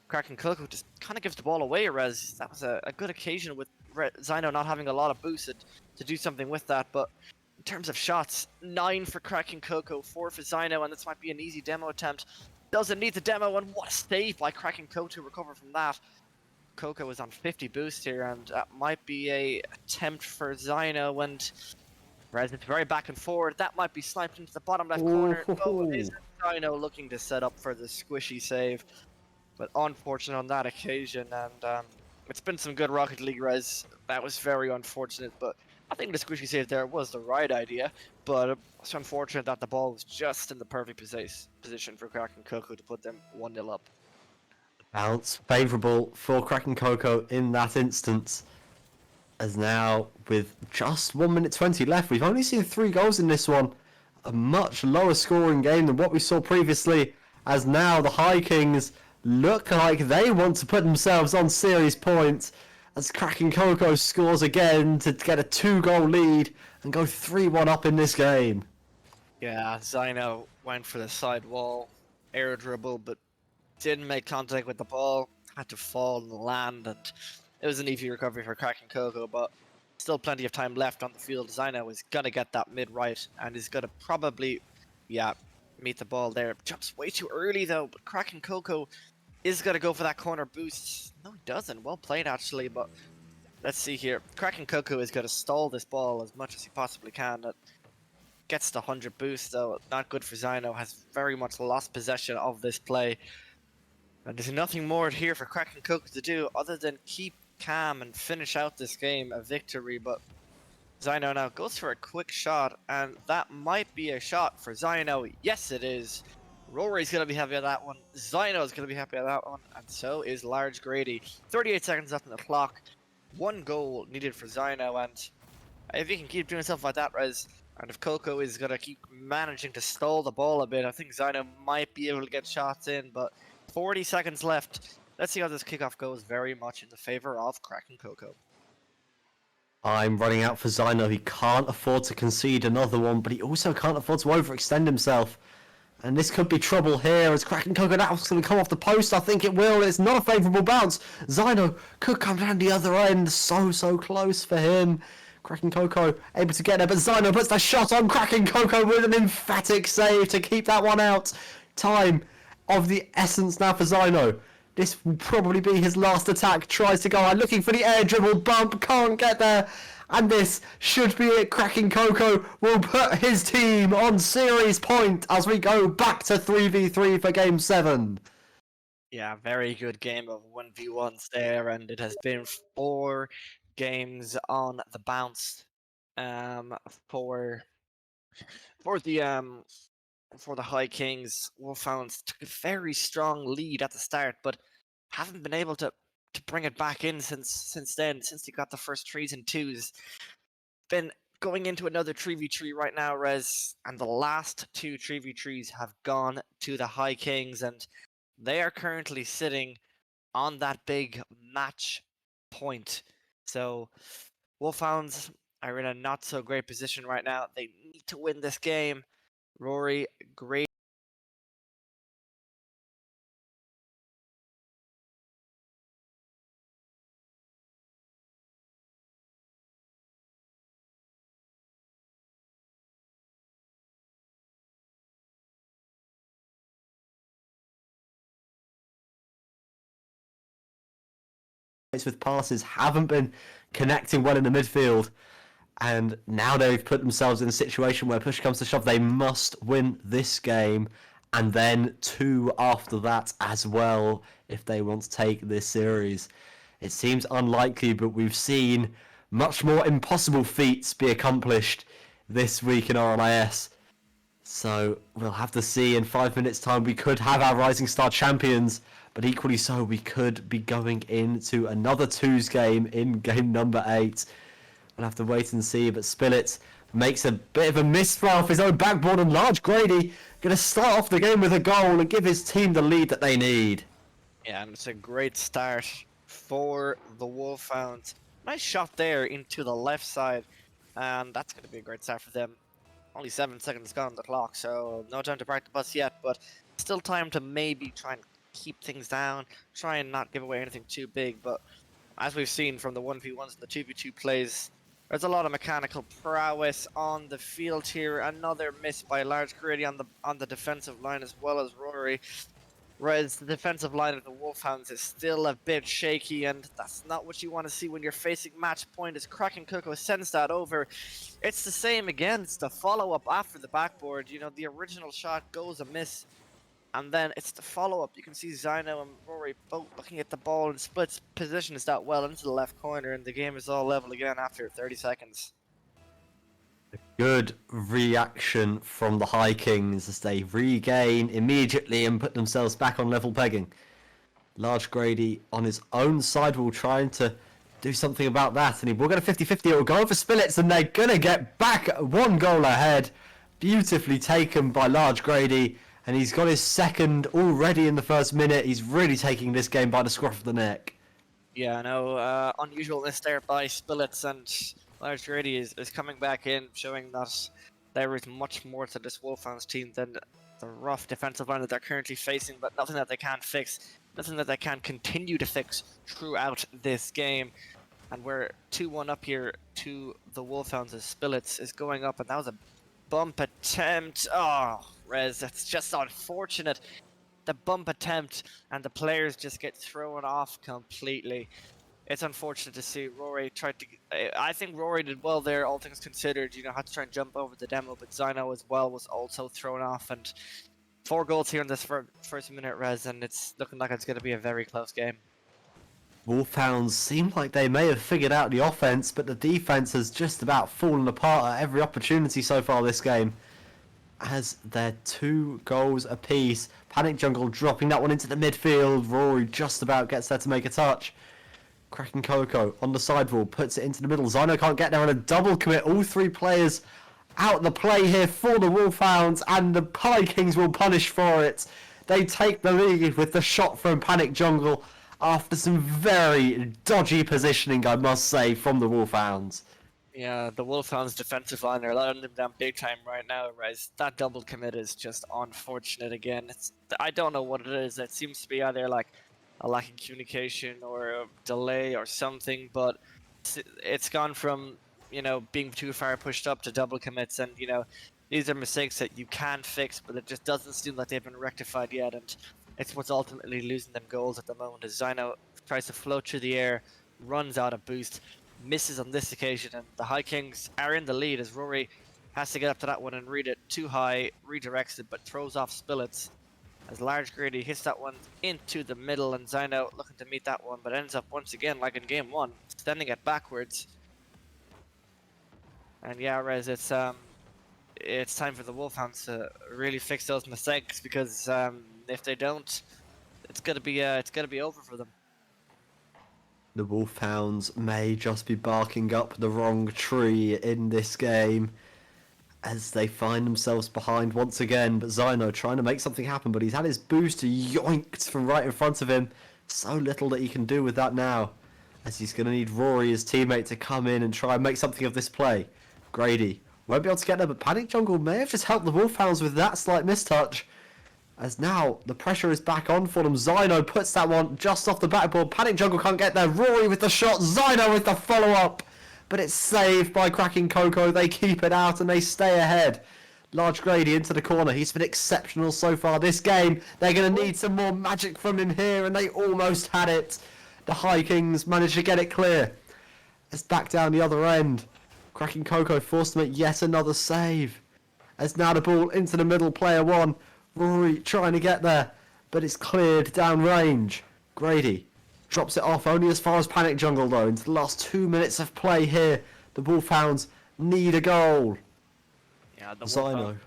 S1: Kraken Coco just kind of gives the ball away, Res. That was a good occasion with Zyno not having a lot of boost to do something with that, but in terms of shots, 9 for Kraken Coco, 4 for Zyno, and this might be an easy demo attempt. Doesn't need the demo, and what a save by Kraken Coco to recover from that. Coco was on 50 boost here, and that might be a attempt for Zyno, and Res, it's very back and forward. That might be sniped into the bottom left corner. No, it isn't. Zyno looking to set up for the squishy save, but unfortunate on that occasion, and it's been some good Rocket League, Res. That was very unfortunate, but I think the squishy save there was the right idea, but it's unfortunate that the ball was just in the perfect position for Kraken Coco to put them 1-0 up.
S2: Bounce favourable for Kraken Coco in that instance. As now, with just 1 minute 20 left, we've only seen 3 goals in this one. A much lower scoring game than what we saw previously, as now the High Kings look like they want to put themselves on series points, as Kraken Coco scores again to get a 2-goal lead and go 3-1 up in this game.
S1: Yeah, Zyno went for the side wall, air dribble, but didn't make contact with the ball, had to fall and land, and it was an easy recovery for Kraken Coco, but still plenty of time left on the field. Zyno is going to get that mid-right, and is going to probably, meet the ball there. Jumps way too early, though, but Kraken Coco is going to go for that corner boost. No, he doesn't. Well played, actually, but let's see here. Kraken Coco is going to stall this ball as much as he possibly can. That gets the 100 boost, though. Not good for Zyno. Has very much lost possession of this play. And there's nothing more here for Kraken Coco to do other than keep calm and finish out this game a victory. But Zyno now goes for a quick shot, and that might be a shot for Zyno. Yes, it is. Rory's going to be happy with that one. Zyno's going to be happy with that one, and so is Large Grady. 38 seconds left on the clock. 1 goal needed for Zyno, and if he can keep doing stuff like that, Res, and if Coco is going to keep managing to stall the ball a bit, I think Zyno might be able to get shots in, but 40 seconds left. Let's see how this kickoff goes, very much in the favor of Kraken Coco.
S2: I'm running out for Zyno. He can't afford to concede another one, but he also can't afford to overextend himself. And this could be trouble here as Kraken Coco now is going to come off the post. I think it will. It's not a favourable bounce. Zyno could come down the other end. So close for him. Kraken Coco able to get there, but Zyno puts the shot on Kraken Coco with an emphatic save to keep that one out. Time of the essence now for Zyno. This will probably be his last attack. Tries to go out looking for the air dribble bump. Can't get there. And this should be it. Kraken Coco will put his team on series point as we go back to 3v3 for game 7.
S1: Yeah, very good game of 1v1s there, and it has been 4 games on the bounce for the for the High Kings. Wolfhounds took a very strong lead at the start, but haven't been able to bring it back in since then, since they got the first 3s and 2s. Been going into another 3v3 right now, Res, and the last 2 3v3s have gone to the High Kings, and they are currently sitting on that big match point. So Wolfhounds are in a not so great position right now. They need to win this game. Rory, great
S2: with passes, haven't been connecting well in the midfield. And now they've put themselves in a situation where push comes to shove, they must win this game and then 2 after that as well if they want to take this series. It seems unlikely, but we've seen much more impossible feats be accomplished this week in RLIS. So we'll have to see. In 5 minutes' time we could have our Rising Star champions, but equally so we could be going into another 2s game in game number 8. We'll have to wait and see, but Spillett makes a bit of a misfire off his own backboard, and Large Grady going to start off the game with a goal and give his team the lead that they need.
S1: Yeah, and it's a great start for the Wolfhounds. Nice shot there into the left side, and that's going to be a great start for them. Only 7 seconds gone on the clock, so no time to park the bus yet, but still time to maybe try and keep things down, try and not give away anything too big, but as we've seen from the 1v1s and the 2v2 plays, there's a lot of mechanical prowess on the field here. Another miss by Large Grady on the defensive line as well as Rory. Whereas the defensive line of the Wolfhounds is still a bit shaky, and that's not what you want to see when you're facing match point. As Kraken Coco sends that over, it's the same again. It's the follow-up after the backboard. You know, the original shot goes amiss, and then it's the follow-up. You can see Zyno and Rory both looking at the ball, and Split's position is that well into the left corner, and the game is all level again after 30 seconds.
S2: Good reaction from the High Kings as they regain immediately and put themselves back on level pegging. Large Grady on his own sidewall trying to do something about that, and he will get a 50-50. It will go over Spillets, and they're going to get back 1 goal ahead. Beautifully taken by Large Grady, and he's got his second already in the first minute. He's really taking this game by the scruff of the neck.
S1: Yeah, no, unusualness there by Spillets, and Large Grady is coming back in, showing that there is much more to this Wolfhounds team than the rough defensive line that they're currently facing, but nothing that they can't fix, nothing that they can't continue to fix throughout this game. And we're 2-1 up here to the Wolfhounds as Spillets is going up, and that was a bump attempt. Oh, Res, that's just unfortunate. The bump attempt, and the players just get thrown off completely. It's unfortunate to see Rory tried to... I think Rory did well there, all things considered. You know, had to try and jump over the demo, but Zyno as well was also thrown off. And 4 goals here in this first minute, Res, and it's looking like it's going to be a very close game.
S2: Wolfhounds seem like they may have figured out the offense, but the defense has just about fallen apart at every opportunity so far this game, as they're 2 goals apiece. Panic Jungle dropping that one into the midfield. Rory just about gets there to make a touch. Kraken Coco on the sidewall puts it into the middle. Zyno can't get there on a double commit. All 3 players out the play here for the Wolfhounds, and the High Kings will punish for it. They take the lead with the shot from Panic Jungle after some very dodgy positioning, I must say, from the Wolfhounds.
S1: Yeah, the Wolfhounds defensive line are letting them down big time right now, Res. That double commit is just unfortunate again. I don't know what it is. It seems to be either like a lack of communication or a delay or something, but it's gone from, you know, being too far pushed up to double commits, and, you know, these are mistakes that you can fix, but it just doesn't seem like they've been rectified yet, and it's what's ultimately losing them goals at the moment. As Zyno tries to float through the air, runs out of boost, misses on this occasion, and the High Kings are in the lead as Rory has to get up to that one and read it too high, redirects it, but throws off Spillets. As Large Grady hits that one into the middle, and Zyno looking to meet that one, but ends up once again, like in game 1, sending it backwards. And yeah, Rez, it's time for the Wolfhounds to really fix those mistakes, because if they don't, it's gonna be over for them.
S2: The Wolfhounds may just be barking up the wrong tree in this game, as they find themselves behind once again. But Zyno trying to make something happen, but he's had his boost yoinked from right in front of him. So little that he can do with that now, as he's going to need Rory, his teammate, to come in and try and make something of this play. Grady won't be able to get there, but Panic Jungle may have just helped the Wolfhounds with that slight mistouch, as now the pressure is back on for them. Zyno puts that one just off the backboard. Panic Jungle can't get there. Rory with the shot. Zyno with the follow-up. But it's saved by Kraken Coco. They keep it out and they stay ahead. Large Grady into the corner. He's been exceptional so far this game. They're going to need some more magic from him here, and they almost had it. The High Kings managed to get it clear. It's back down the other end. Cracking Coco forced to make yet another save. As now the ball into the middle, player one. Rory trying to get there, but it's cleared down range. Grady drops it off only as far as Panic Jungle though. Into the last 2 minutes of play here, the Wolfhounds need a goal.
S1: Yeah, the
S2: Zino.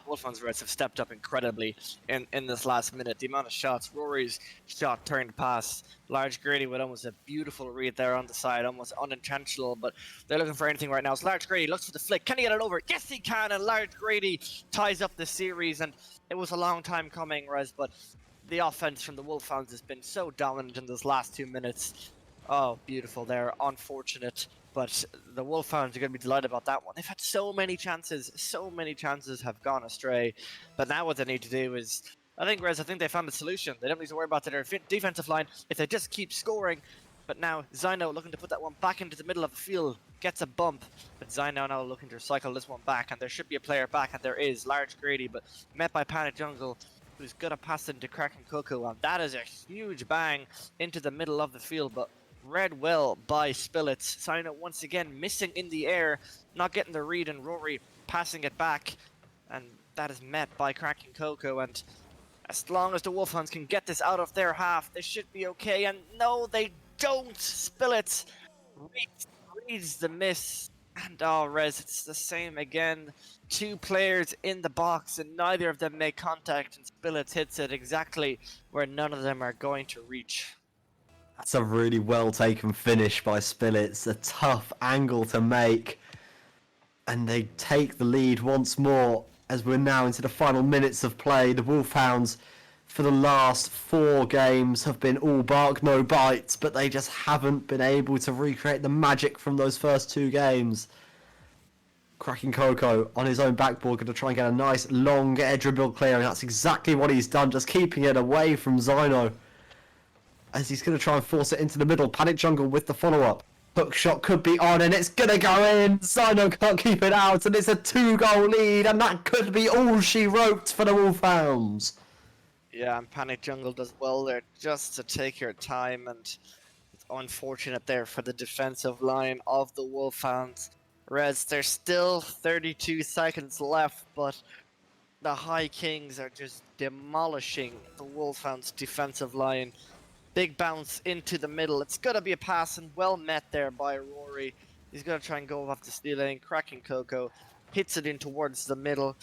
S1: Wolfhounds Reds have stepped up incredibly in this last minute. The amount of shots, Rory's shot turned pass, Large Grady with almost a beautiful read there on the side, almost unintentional, but they're looking for anything right now. So Large Grady looks for the flick. Can he get it over? Yes, he can, and Large Grady ties up the series, and it was a long time coming, Rez, but the offense from the Wolfhounds has been so dominant in those last 2 minutes. Oh, beautiful there. Unfortunate. But the Wolfhounds are going to be delighted about that one. They've had so many chances. So many chances have gone astray. But now what they need to do is... I think they found a solution. They don't need to worry about their defensive line if they just keep scoring. But now Zino looking to put that one back into the middle of the field. Gets a bump. But Zino now looking to recycle this one back. And there should be a player back. And there is. Large Grady. But met by Panic Jungle, who's going to pass into Kraken Cuckoo. And that is a huge bang into the middle of the field. But read well by Spillets. Zino once again missing in the air, not getting the read, and Rory passing it back, and that is met by Cracking Coco. And as long as the Wolfhounds can get this out of their half, they should be okay. And no, they don't. Spillets reads the miss, and Res, it's the same again. 2 players in the box, and neither of them make contact, and Spillets hits it exactly where none of them are going to reach.
S2: That's a really well taken finish by Spillets. A tough angle to make. And they take the lead once more as we're now into the final minutes of play. The Wolfhounds, for the last 4 games, have been all bark, no bite, but they just haven't been able to recreate the magic from those first 2 games. Cracking Coco on his own backboard, going to try and get a nice long edge rebuild clear, and that's exactly what he's done, just keeping it away from Zino. As he's going to try and force it into the middle. Panic Jungle with the follow-up. Hook shot could be on, and it's going to go in. Zino can't keep it out, and it's a 2-goal lead, and that could be all she wrote for the Wolfhounds.
S1: Yeah, and Panic Jungle does well there just to take your time, and it's unfortunate there for the defensive line of the Wolfhounds. Reds, there's still 32 seconds left, but the High Kings are just demolishing the Wolfhounds' defensive line. Big bounce into the middle. It's going to be a pass, and well met there by Rory. He's going to try and go off the steal lane. Cracking Coco hits it in towards the middle.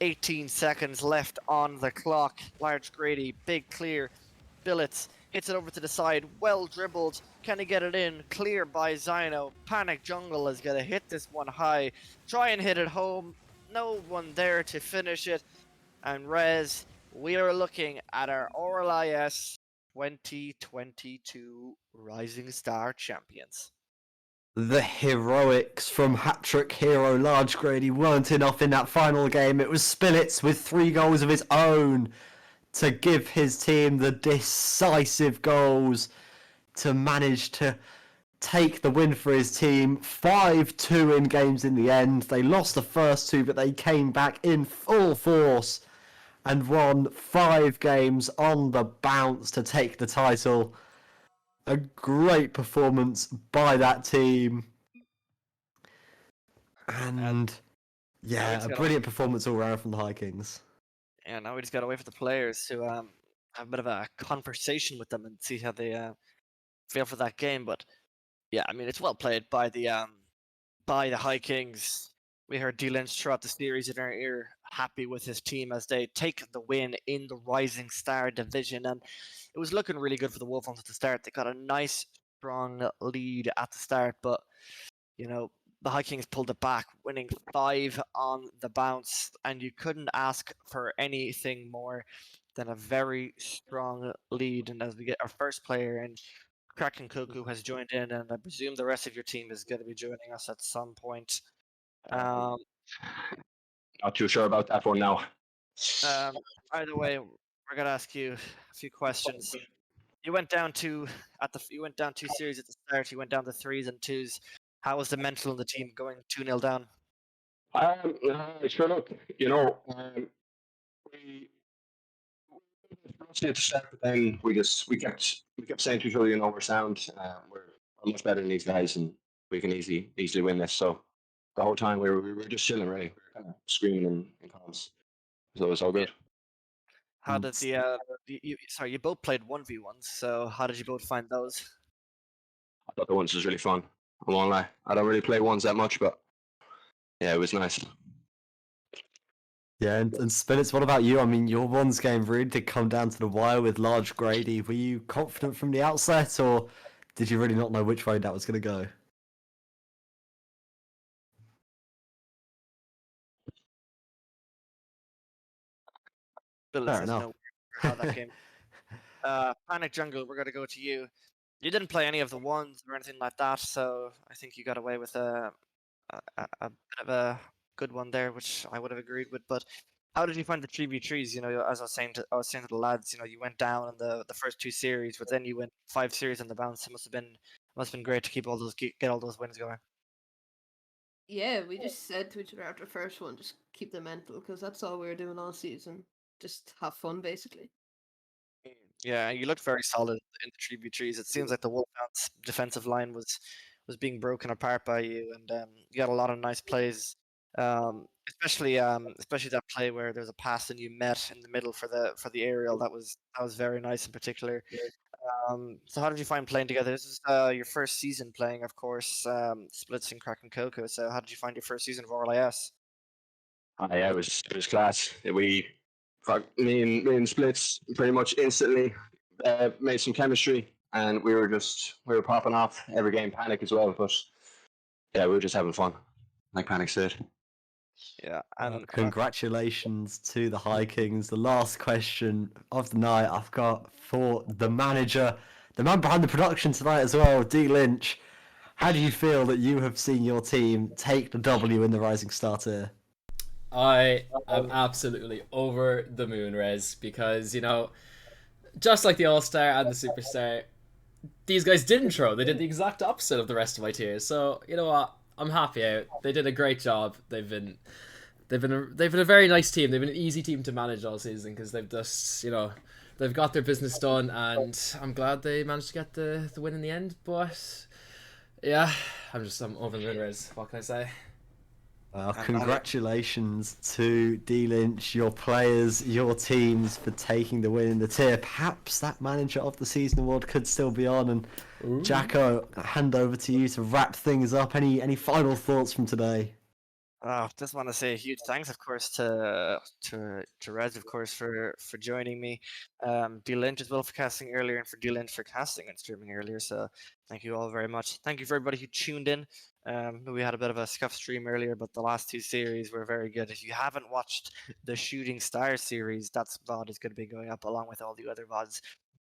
S1: 18 seconds left on the clock. Large Grady, big clear. Billets hits it over to the side. Well dribbled. Can he get it in? Clear by Zino. Panic Jungle is going to hit this one high. Try and hit it home. No one there to finish it. And Res, we are looking at our RLIS 2022 Rising Star Champions.
S2: The heroics from hat-trick hero Large Grady weren't enough in that final game. It was Spillets with 3 goals of his own to give his team the decisive goals to manage to take the win for his team. 5-2 in games in the end. They lost the first 2, but they came back in full force and won 5 games on the bounce to take the title. A great performance by that team. And yeah, a brilliant performance all around from the High Kings.
S1: Yeah, now we just got to wait for the players to have a bit of a conversation with them and see how they feel for that game. But yeah, I mean, it's well played by the High Kings. We heard Dlynch throughout the series in our ear, happy with his team as they take the win in the Rising Star division. And it was looking really good for the Wolfhounds at the start. They got a nice, strong lead at the start. But, you know, the High Kings pulled it back, winning 5 on the bounce. And you couldn't ask for anything more than a very strong lead. And as we get our first player in, Kraken Cuckoo has joined in. And I presume the rest of your team is going to be joining us at some point.
S3: Not too sure about that one now.
S1: Either way, we're gonna ask you a few questions. You went down 2 series at the start. You went down to 3s and 2s. How was the mental of the team going 2-0 down?
S3: Sure. Look, you know, we at the start, but then we kept saying to each other, we're sound. We're much better than these guys, and we can easily win this. So the whole time we were just chilling, really. We were kind of screaming in comms, so it was all good.
S1: How did sorry, you both played 1v1s, so how did you both find those?
S3: I thought the ones was really fun. I won't lie. I don't really play ones that much, but yeah, it was nice.
S2: Yeah, and Spinets, what about you? I mean, your ones game really did come down to the wire with large Grady. Were you confident from the outset, or did you really not know which way that was going to go?
S1: Bill
S2: Fair
S1: says
S2: enough.
S1: no how that came. Panic Jungle, we're gonna go to you. You didn't play any of the ones or anything like that, so I think you got away with a bit of a good one there, which I would have agreed with. But how did you find the 3v3s? As I was saying to the lads, you went down in the first two series, but then you went 5 series on the bounce. It must have been great to keep all those get all those wins going.
S4: Yeah, we just said to each other after the first one, just keep the mental, because that's all we were doing all season. Just have fun, basically.
S1: Yeah, you looked very solid in the 3v3s. It seems like the Wolfhounds defensive line was being broken apart by you, and you got a lot of nice plays. Especially that play where there's a pass and you met in the middle for the aerial. That was very nice in particular. So how did you find playing together? This is your first season playing, of course, Splits and Crack and Coco. So how did you find your first season of RLIS?
S3: Yeah, it was class. Me and Splits pretty much instantly made some chemistry, and we were popping off every game. Panic as well, but yeah, we were just having fun, like Panic said.
S1: Yeah, and
S2: Congratulations to the High Kings. The last question of the night I've got for the manager, the man behind the production tonight as well, Dlynch. How do you feel that you have seen your team take the W in the Rising Star tier?
S5: I am absolutely over the moon, Res, because, just like the All-Star and the Superstar, these guys didn't throw. They did the exact opposite of the rest of my tiers. So, you know what? I'm happy out. They did a great job. They've been a very nice team. They've been an easy team to manage all season because they've just, they've got their business done, and I'm glad they managed to get the win in the end. But yeah, I'm over the moon, Res. What can I say?
S2: Well, congratulations to Dlynch, your players, your teams for taking the win in the tier. Perhaps that Manager of the Season award could still be on. And Jacko, I'll hand over to you to wrap things up. Any final thoughts from today?
S1: Just want to say a huge thanks, of course, to Res, of course, for joining me. Dlynch as well for casting earlier, and for Dlynch for casting and streaming earlier. So thank you all very much. Thank you for everybody who tuned in. We had a bit of a scuff stream earlier, but the last two series were very good. If you haven't watched the Shooting Star series, that VOD is going to be going up along with all the other VODs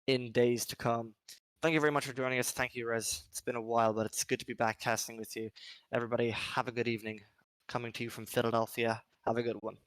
S1: in days to come. Thank you very much for joining us. Thank you, Res. It's been a while, but it's good to be back casting with you. Everybody, have a good evening. Coming to you from Philadelphia. Have a good one.